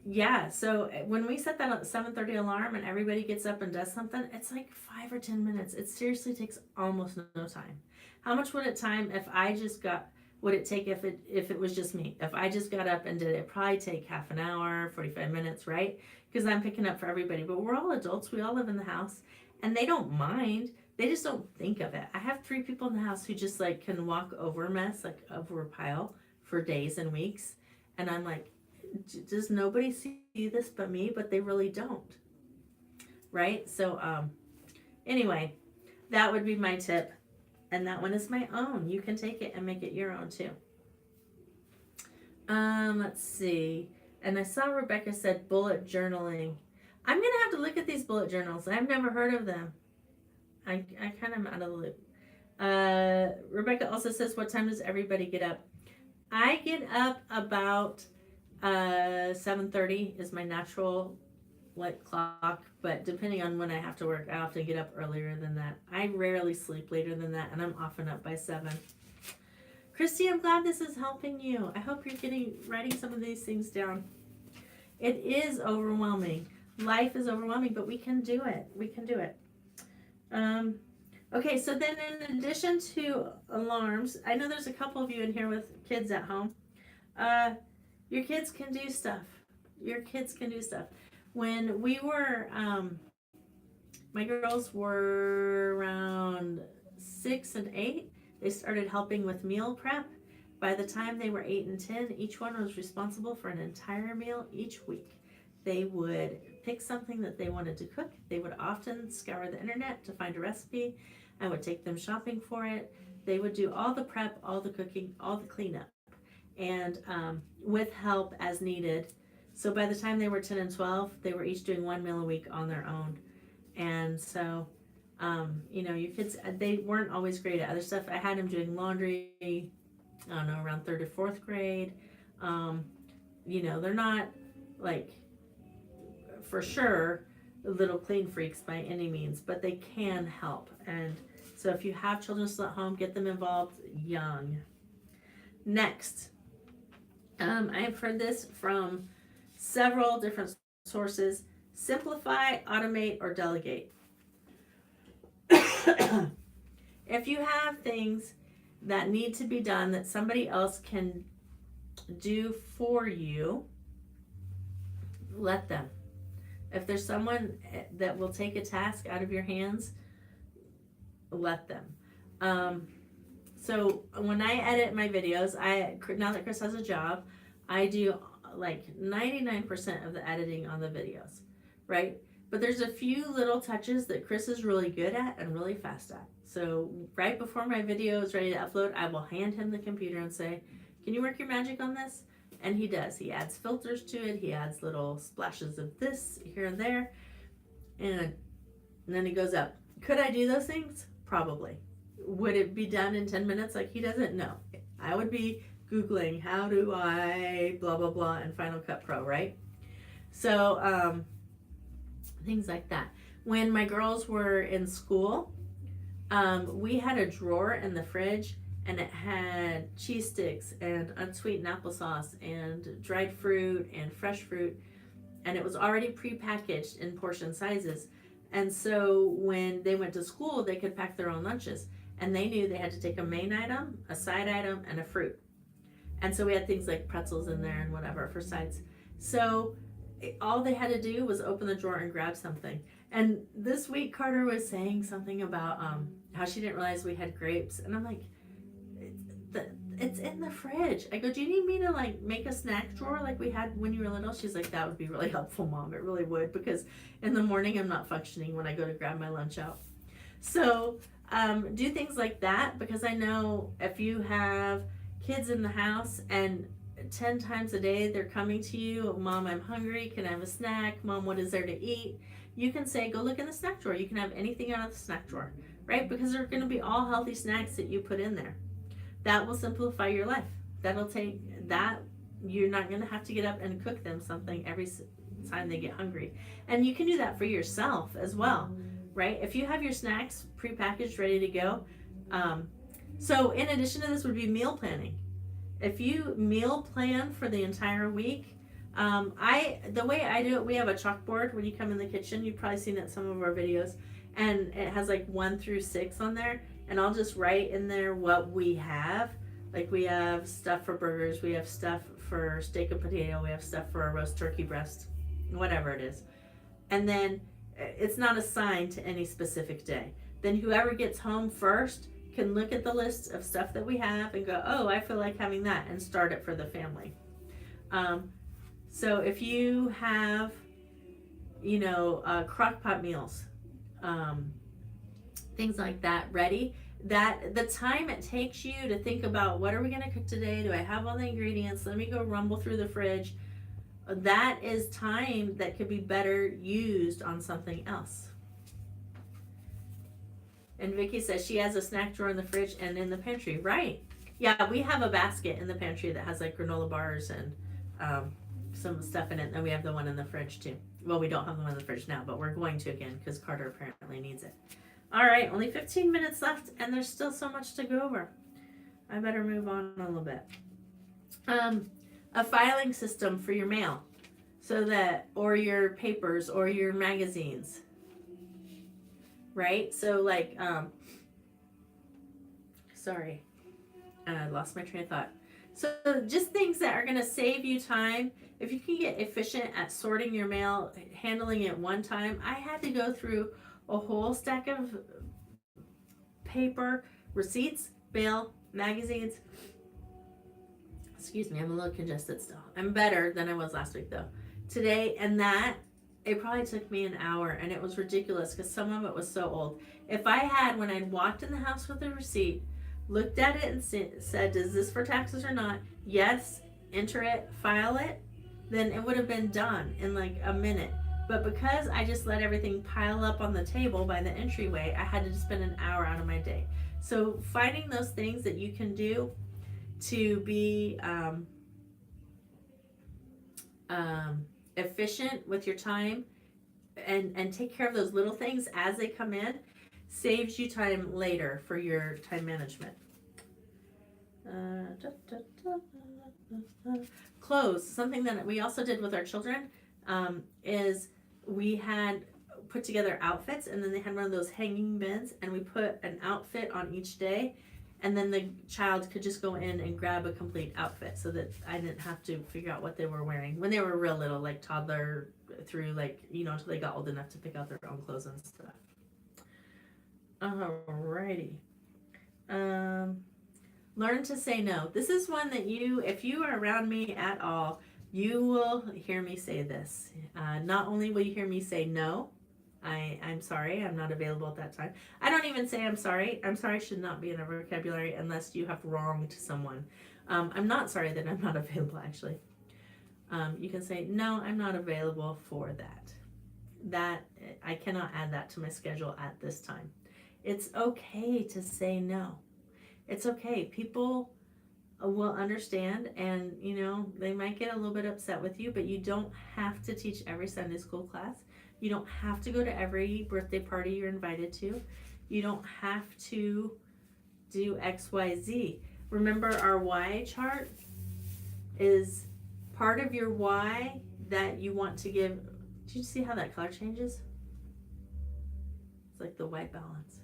yeah, so when we set that 7:30 alarm and everybody gets up and does something, it's like 5 or 10 minutes. It seriously takes almost no time. How much would it take if it was just me? If I just got up and did it, it'd probably take half an hour, 45 minutes, right? Because I'm picking up for everybody. But we're all adults. We all live in the house. And they don't mind. They just don't think of it. I have 3 people in the house who just like can walk over a mess, like over a pile for days and weeks. And I'm like, does nobody see this but me? But they really don't. Right? So anyway, that would be my tip. And that one is my own. You can take it and make it your own too. Let's see. And I saw Rebecca said bullet journaling. I'm going to have to look at these bullet journals. I've never heard of them. I kind of am out of the loop. Rebecca also says, what time does everybody get up? I get up about 7:30 is my natural clock, but depending on when I have to work, I often get up earlier than that. I rarely sleep later than that, and I'm often up by 7. Christy, I'm glad this is helping you. I hope you're writing some of these things down. It is overwhelming. Life is overwhelming, but we can do it. We can do it. Okay, so then in addition to alarms, I know there's a couple of you in here with kids at home. Your kids can do stuff. Your kids can do stuff. When we were, my girls were around 6 and 8, they started helping with meal prep. By the time they were 8 and 10, each one was responsible for an entire meal each week. They would pick something that they wanted to cook. They would often scour the internet to find a recipe. I would take them shopping for it. They would do all the prep, all the cooking, all the cleanup, and with help as needed. So by the time they were 10 and 12, they were each doing 1 meal a week on their own. And so, your kids, they weren't always great at other stuff. I had them doing laundry, I don't know, around 3rd or 4th grade. They're not for sure little clean freaks by any means, but they can help. And so if you have children still at home, get them involved young. Next, I've heard this from several different sources. Simplify, automate, or delegate. If you have things that need to be done that somebody else can do for you, let them. If there's someone that will take a task out of your hands, let them. So when I edit my videos, now that Chris has a job, I do 99% of the editing on the videos, right? But there's a few little touches that Chris is really good at and really fast at. So right before my video is ready to upload, I will hand him the computer and say, can you work your magic on this? And he does. He adds filters to it. He adds little splashes of this here and there. And then he goes up. Could I do those things? Probably. Would it be done in 10 minutes like he does it? No. I would be Googling, how do I blah, blah, blah, in Final Cut Pro, right? So, things like that. When my girls were in school, we had a drawer in the fridge, and it had cheese sticks and unsweetened applesauce and dried fruit and fresh fruit, and it was already pre-packaged in portion sizes. And so when they went to school, they could pack their own lunches, and they knew they had to take a main item, a side item, and a fruit. And so we had things like pretzels in there and whatever for sides. So all they had to do was open the drawer and grab something. And this week Carter was saying something about how she didn't realize we had grapes, and I'm like, it's in the fridge. I go, do you need me to like make a snack drawer like we had when you were little? She's like, that would be really helpful, Mom. It really would, because in the morning I'm not functioning when I go to grab my lunch out. So do things like that, because I know if you have kids in the house and 10 times a day they're coming to you, Mom, I'm hungry, can I have a snack? Mom, what is there to eat? You can say, go look in the snack drawer. You can have anything out of the snack drawer, right? Because they're going to be all healthy snacks that you put in there. That will simplify your life. That'll take that. You're not going to have to get up and cook them something every time they get hungry. And you can do that for yourself as well, right? If you have your snacks prepackaged, ready to go. So in addition to this would be meal planning. If you meal plan for the entire week, the way I do it, we have a chalkboard when you come in the kitchen. You've probably seen it in some of our videos, and it has like 1 through 6 on there, and I'll just write in there what we have. Like we have stuff for burgers, we have stuff for steak and potato, we have stuff for a roast turkey breast, whatever it is. And then it's not assigned to any specific day. Then whoever gets home first can look at the list of stuff that we have and go, oh, I feel like having that, and start it for the family. So if you have, crock pot meals, things like that ready, that the time it takes you to think about what are we going to cook today? Do I have all the ingredients? Let me go rumble through the fridge. That is time that could be better used on something else. And Vicky says she has a snack drawer in the fridge and in the pantry. Right. Yeah, we have a basket in the pantry that has like granola bars and some stuff in it. And we have the one in the fridge too. Well, we don't have the one in the fridge now, but we're going to again because Carter apparently needs it. All right, only 15 minutes left, and there's still so much to go over. I better move on a little bit. A filing system for your mail, so that, or your papers, or your magazines, right? So like, sorry, I lost my train of thought. So just things that are going to save you time. If you can get efficient at sorting your mail, handling it one time. I had to go through a whole stack of paper, receipts, mail, magazines. Excuse me, I'm a little congested still. I'm better than I was last week though. Today, and that, it probably took me an hour, and it was ridiculous because some of it was so old. If I had, when I walked in the house with a receipt, looked at it and said, is this for taxes or not? Yes, enter it, file it, then it would have been done in like a minute. But because I just let everything pile up on the table by the entryway, I had to spend an hour out of my day. So finding those things that you can do to be efficient with your time and take care of those little things as they come in saves you time later for your time management. Clothes, something that we also did with our children, is we had put together outfits, and then they had one of those hanging bins, and we put an outfit on each day, and then the child could just go in and grab a complete outfit, so that I didn't have to figure out what they were wearing when they were real little, like toddler through until they got old enough to pick out their own clothes and stuff. Alrighty. Learn to say no. This is one that if you are around me at all, you will hear me say this. Not only will you hear me say no, I'm sorry, I'm not available at that time. I don't even say I'm sorry. I'm sorry should not be in our vocabulary unless you have wronged someone. I'm not sorry that I'm not available, actually. You can say, no, I'm not available for that. That, I cannot add that to my schedule at this time. It's okay to say no. It's okay. People will understand, and they might get a little bit upset with you, but you don't have to teach every Sunday school class. You don't have to go to every birthday party you're invited to. You don't have to do XYZ. Remember, our why chart is part of your why that you want to give. Do you see how that color changes? It's like the white balance.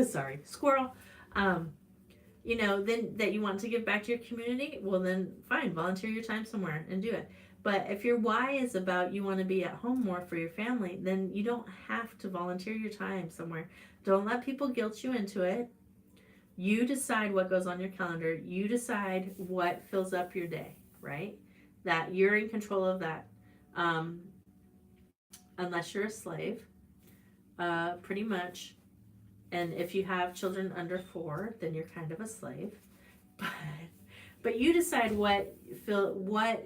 Sorry, squirrel. Then that you want to give back to your community, well then fine, volunteer your time somewhere and do it. But if your why is about you want to be at home more for your family, then you don't have to volunteer your time somewhere. Don't let people guilt you into it. You decide what goes on your calendar. You decide what fills up your day, right? That you're in control of that. Um, unless you're a slave, pretty much. And if you have children under 4, then you're kind of a slave. But but you decide what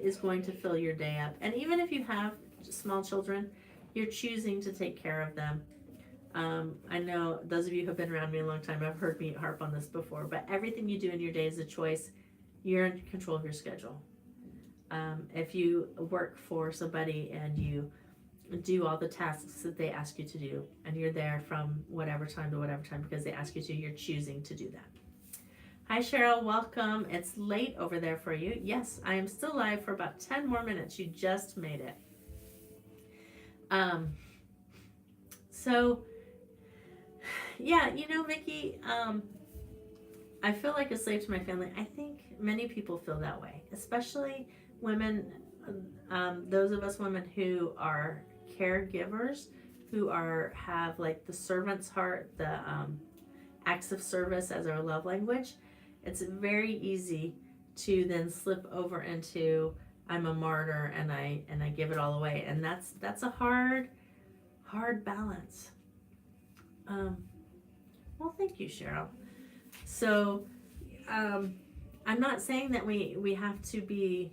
is going to fill your day up. And even if you have small children, you're choosing to take care of them. I know those of you who have been around me a long time have heard me harp on this before, but everything you do in your day is a choice. You're in control of your schedule. If you work for somebody and you do all the tasks that they ask you to do, and you're there from whatever time to whatever time because they ask you to, you're choosing to do that. Hi Cheryl, welcome. It's late over there for you. Yes, I am still live for about 10 more minutes. You just made it. So yeah, you know, Vicki, I feel like a slave to my family. I think many people feel that way, especially women, those of us women who are caregivers, who have like the servant's heart, the acts of service as our love language. It's very easy to then slip over into I'm a martyr and I give it all away, and that's a hard balance. Well, thank you, Cheryl. So, I'm not saying that we have to be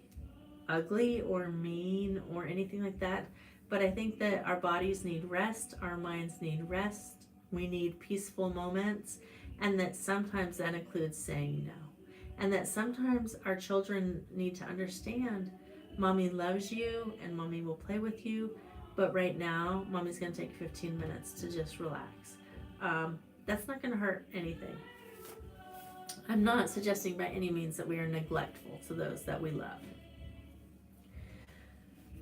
ugly or mean or anything like that, but I think that our bodies need rest, our minds need rest, we need peaceful moments, and that sometimes that includes saying no. And that sometimes our children need to understand mommy loves you and mommy will play with you, but right now mommy's going to take 15 minutes to just relax. That's not going to hurt anything. I'm not suggesting by any means that we are neglectful to those that we love.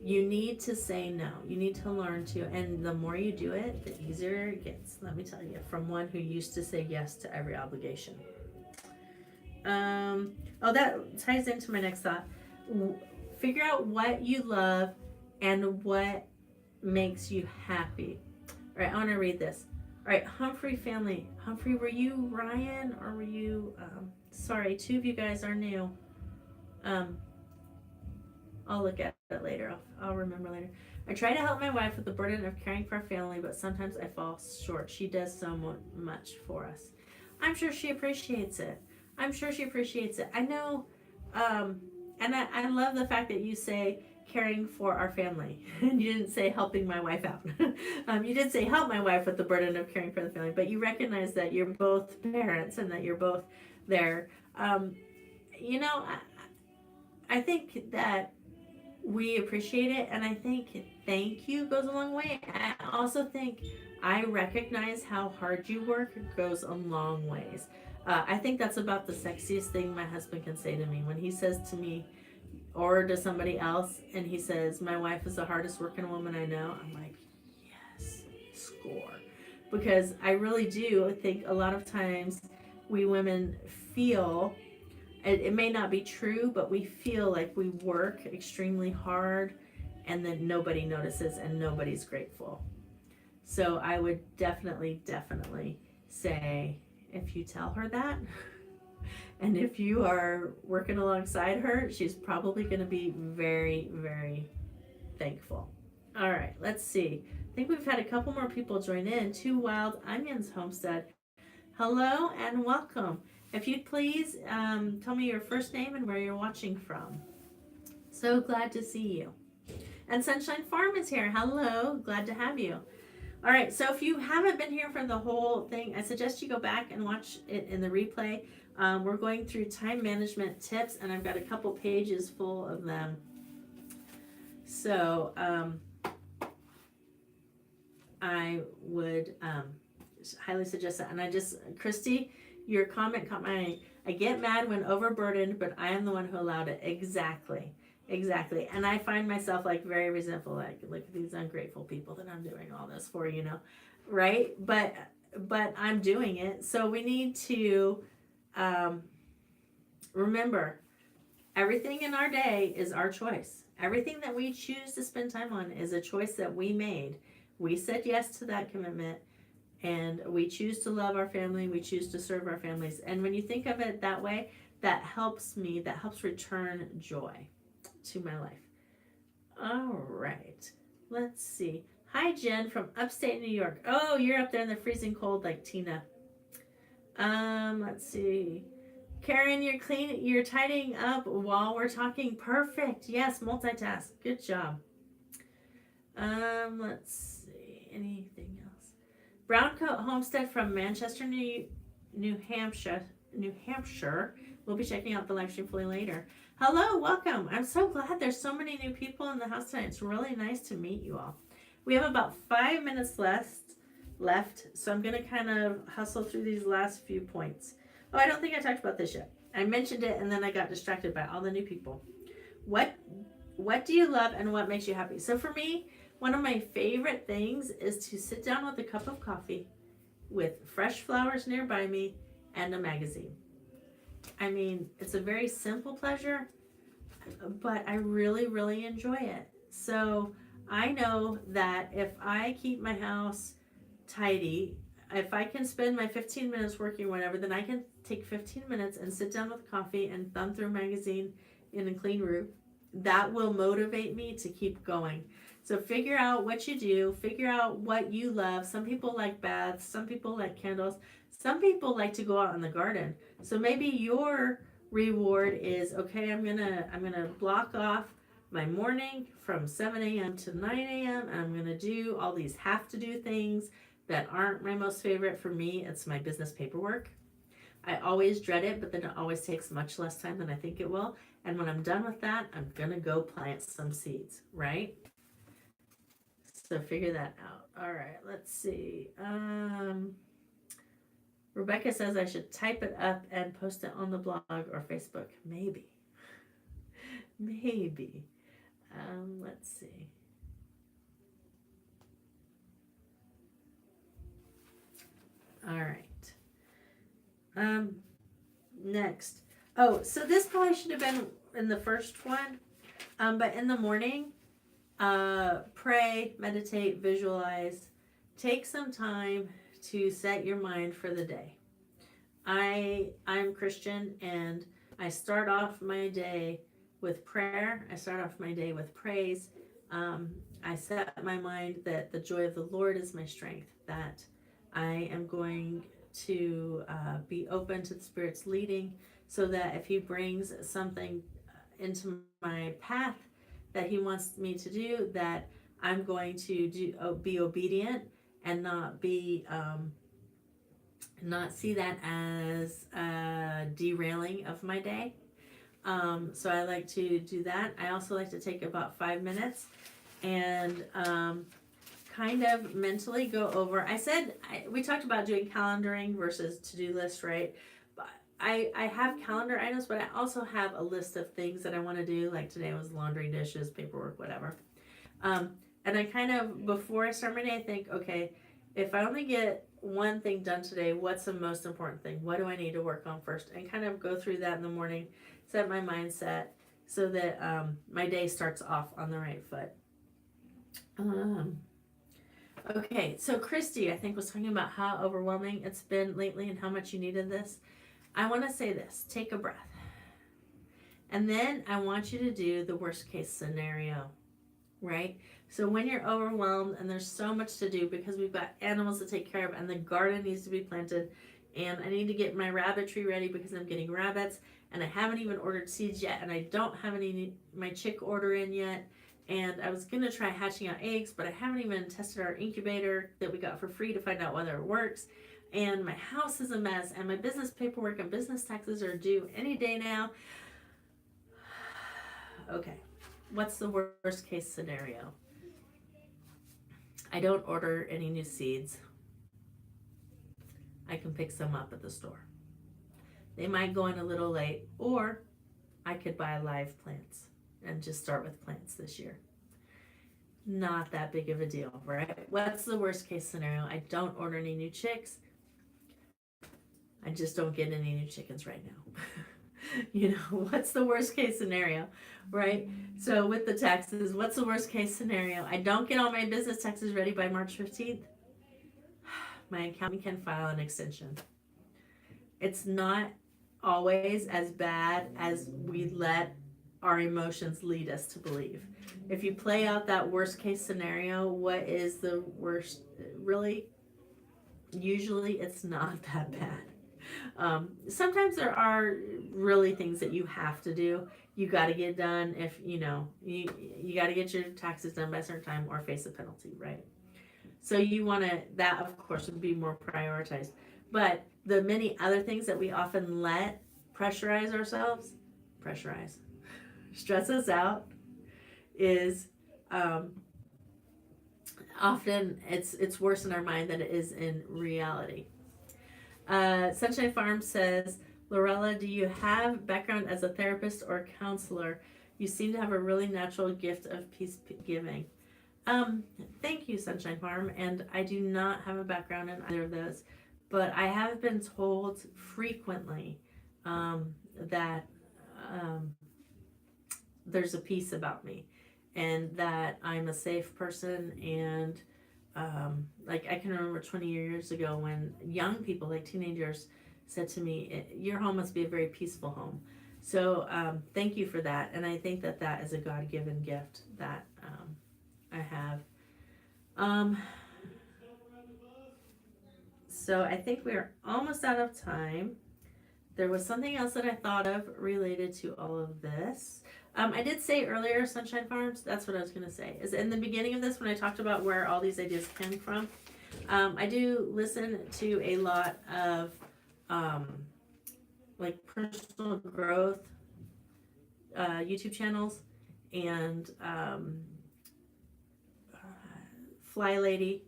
You need to say no. You need to learn to, and the more you do it, the easier it gets. Let me tell you, from one who used to say yes to every obligation. That ties into my next thought. Figure out what you love and what makes you happy. All right, I want to read this. All right, Humphrey Family. Humphrey, were you Ryan or were you, sorry, 2 of you guys are new. I'll look at it later. I'll remember later. I try to help my wife with the burden of caring for our family, but sometimes I fall short. She does so much for us. I'm sure she appreciates it. I know, and I love the fact that you say caring for our family. And you didn't say helping my wife out. You did say help my wife with the burden of caring for the family, but you recognize that you're both parents and that you're both there. You know, I think that we appreciate it, and I think thank you goes a long way. I also think I recognize how hard you work goes a long ways. I think that's about the sexiest thing my husband can say to me. When he says to me or to somebody else and he says, my wife is the hardest working woman I know, I'm like, yes, score. Because I really do think a lot of times we women feel, it may not be true, but we feel like we work extremely hard and then nobody notices and nobody's grateful. So I would definitely say, if you tell her that, and if you are working alongside her, she's probably going to be very, very thankful. All right, let's see. I think we've had a couple more people join in. 2 Wild Onions Homestead. Hello and welcome. If you'd please tell me your first name and where you're watching from. So glad to see you. And Sunshine Farm is here. Hello, glad to have you. All right, so if you haven't been here for the whole thing, I suggest you go back and watch it in the replay. We're going through time management tips, and I've got a couple pages full of them. So I would highly suggest that. And Christy, your comment caught my eye. I get mad when overburdened, but I am the one who allowed it. Exactly. And I find myself like very resentful, like look at these ungrateful people that I'm doing all this for, right? But I'm doing it. So we need to remember, everything in our day is our choice. Everything that we choose to spend time on is a choice that we made. We said yes to that commitment, And we choose to love our family, we choose to serve our families. And when you think of it that way, that helps me, that helps return joy to my life. All right, let's see. Hi, Jen from upstate New York. Oh, you're up there in the freezing cold like Tina. Let's see. Karen, you're tidying up while we're talking. Perfect. Yes, multitask. Good job. Let's see. Anything else? Browncoat Homestead from Manchester, New Hampshire. New Hampshire. We'll be checking out the live stream fully later. Hello, welcome. I'm so glad there's so many new people in the house tonight. It's really nice to meet you all. We have about 5 minutes left, so I'm going to kind of hustle through these last few points. Oh, I don't think I talked about this yet. I mentioned it and then I got distracted by all the new people. What do you love and what makes you happy? So for me, one of my favorite things is to sit down with a cup of coffee with fresh flowers nearby me and a magazine. I mean, it's a very simple pleasure, but I really, really enjoy it. So I know that if I keep my house tidy, if I can spend my 15 minutes working whatever, then I can take 15 minutes and sit down with coffee and thumb through a magazine in a clean room. That will motivate me to keep going. So figure out what you do, figure out what you love. Some people like baths, some people like candles, some people like to go out in the garden. So maybe your reward is, okay, I'm gonna block off my morning from 7 a.m. to 9 a.m. and I'm gonna do all these have to do things that aren't my most favorite. For me, it's my business paperwork. I always dread it, but then it always takes much less time than I think it will. And when I'm done with that, I'm gonna go plant some seeds, right? So figure that out. All right, let's see. Rebecca says I should type it up and post it on the blog or Facebook. Maybe. Let's see. All right. Next. Oh, so this probably should have been in the first one. But in the morning, pray, meditate, visualize. Take some time to set your mind for the day. I'm Christian and I start off my day with prayer. I start off my day with praise. I set my mind that the joy of the Lord is my strength, that I am going to be open to the Spirit's leading, so that if He brings something into my path that He wants me to do, that I'm going to be obedient and not see that as derailing of my day. So I like to do that. I also like to take about 5 minutes and kind of mentally go over. We talked about doing calendaring versus to-do list, right? But I have calendar items, but I also have a list of things that I want to do. Like today was laundry, dishes, paperwork, whatever. And I kind of, before I start my day, I think, okay, if I only get one thing done today, what's the most important thing? What do I need to work on first? And kind of go through that in the morning, set my mindset so that my day starts off on the right foot. Okay, so Christy, I think, was talking about how overwhelming it's been lately and how much you needed this. I want to say this. Take a breath. And then I want you to do the worst case scenario, right? So when you're overwhelmed and there's so much to do because we've got animals to take care of and the garden needs to be planted and I need to get my rabbitry ready because I'm getting rabbits and I haven't even ordered seeds yet and I don't have my chick order in yet, and I was going to try hatching out eggs, but I haven't even tested our incubator that we got for free to find out whether it works, and my house is a mess and my business paperwork and business taxes are due any day now. Okay, what's the worst case scenario? I don't order any new seeds. I can pick some up at the store. They might go in a little late, or I could buy live plants and just start with plants this year. Not that big of a deal, right? What's the worst case scenario? I don't order any new chicks. I just don't get any new chickens right now. You know, what's the worst case scenario, right? So with the taxes, what's the worst case scenario? I don't get all my business taxes ready by March 15th. my accountant can file an extension. It's not always as bad as we let our emotions lead us to believe. If you play out that worst case scenario, what is the worst? Really, usually it's not that bad. Sometimes there are really things that you have to do. You got to get done if, you got to get your taxes done by a certain time or face a penalty, right? So you want to, that of course would be more prioritized. But the many other things that we often let pressurize ourselves, stress us out, is often it's worse in our mind than it is in reality. Sunshine Farm says, Lorella, do you have background as a therapist or counselor? You seem to have a really natural gift of peace giving. Thank you, Sunshine Farm, and I do not have a background in either of those, but I have been told frequently that there's a peace about me, and that I'm a safe person, and like I can remember 20 years ago when young people, like teenagers, said to me, your home must be a very peaceful home. So thank you for that, and I think that that is a God-given gift that I have. So I think we're almost out of time. There was something else that I thought of related to all of this. I did say earlier, Sunshine Farms, that's what I was going to say, is in the beginning of this, when I talked about where all these ideas came from, I do listen to a lot of like personal growth YouTube channels, and Flylady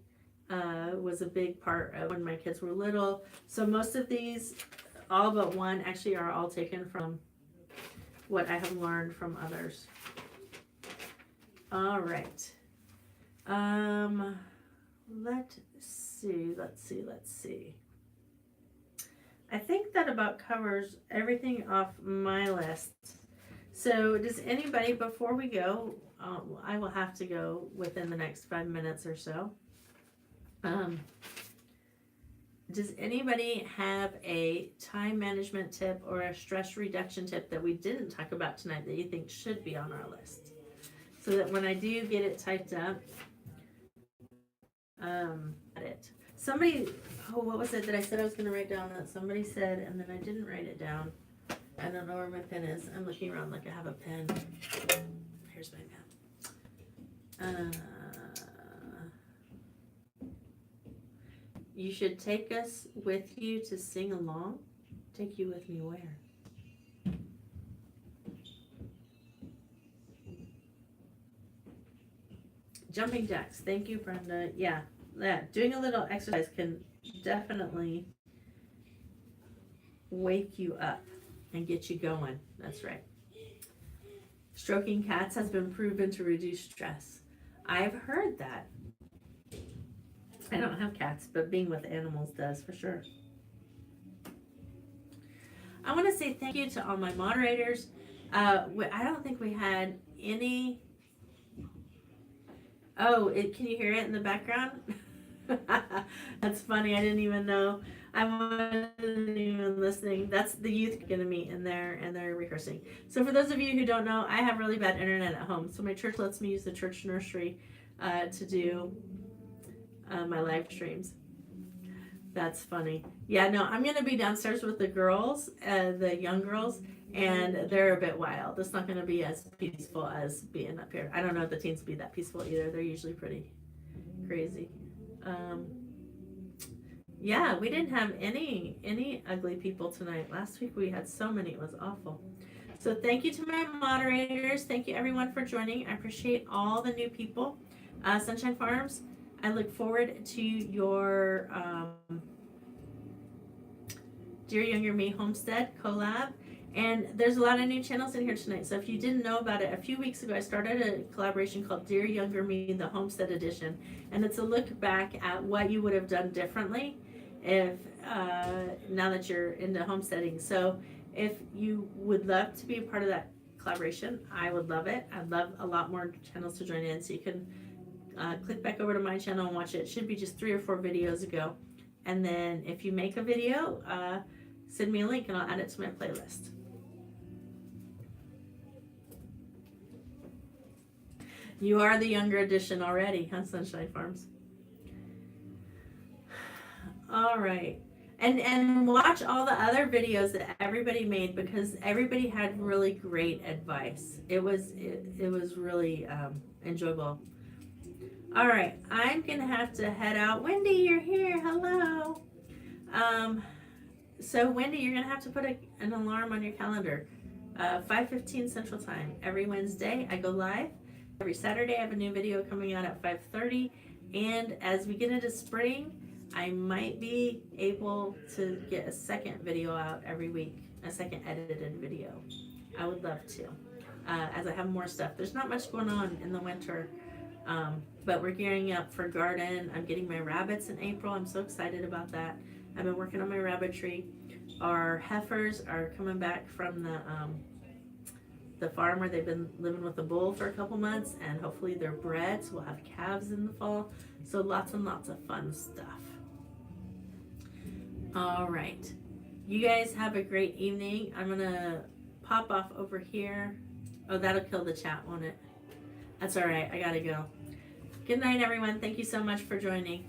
was a big part of when my kids were little. So most of these, all but one, actually are all taken from what I have learned from others. All right. Let's see. I think that about covers everything off my list. So does anybody, before we go, I will have to go within the next 5 minutes or so. Does anybody have a time management tip or a stress reduction tip that we didn't talk about tonight that you think should be on our list? So that when I do get it typed up, somebody, what was it that I said I was going to write down that somebody said, and then I didn't write it down. I don't know where my pen is. I'm looking around like I have a pen. Here's my pen. You should take us with you to sing along. Take you with me where? Jumping jacks. Thank you, Brenda. Yeah, doing a little exercise can definitely wake you up and get you going. That's right. Stroking cats has been proven to reduce stress. I've heard that. I don't have cats, but being with animals does for sure. I want to say thank you to all my moderators. I don't think we had any. Oh, can you hear it in the background? That's funny. I didn't even know. I wasn't even listening. That's the youth going to meet and they're rehearsing. So for those of you who don't know, I have really bad internet at home. So my church lets me use the church nursery to do my live streams. That's funny. Yeah, no, I'm going to be downstairs with the girls, the young girls, and they're a bit wild. It's not going to be as peaceful as being up here. I don't know if the teens will be that peaceful either. They're usually pretty crazy. Yeah, we didn't have any ugly people tonight. Last week we had so many. It was awful. So thank you to my moderators. Thank you everyone for joining. I appreciate all the new people. Sunshine Farms, I look forward to your Dear Younger Me Homestead collab. And there's a lot of new channels in here tonight. So if you didn't know about it, a few weeks ago I started a collaboration called Dear Younger Me, the Homestead Edition. And it's a look back at what you would have done differently if now that you're into homesteading. So if you would love to be a part of that collaboration, I would love it. I'd love a lot more channels to join in. So you can click back over to my channel and watch it. It should be just 3 or 4 videos ago. And then if you make a video, send me a link and I'll add it to my playlist. You are the younger edition already, huh, Sunshine Farms? All right. And watch all the other videos that everybody made, because everybody had really great advice. It was really enjoyable. All right, I'm gonna have to head out. Wendy, you're here. Hello. So Wendy, you're gonna have to put an alarm on your calendar. 5:15 Central Time. Every Wednesday I go live. Every Saturday I have a new video coming out at 5:30. And as we get into spring, I might be able to get a second video out every week, a second edited video. I would love to, as I have more stuff. There's not much going on in the winter, but we're gearing up for garden. I'm getting my rabbits in April. I'm so excited about that. I've been working on my rabbitry. Our heifers are coming back from the farm where they've been living with the bull for a couple months, and hopefully they're bred, so we'll have calves in the fall. So lots and lots of fun stuff. All right, you guys have a great evening. I'm gonna pop off over here. Oh, that'll kill the chat, won't it? That's all right, I gotta go. Good night, everyone. Thank you so much for joining.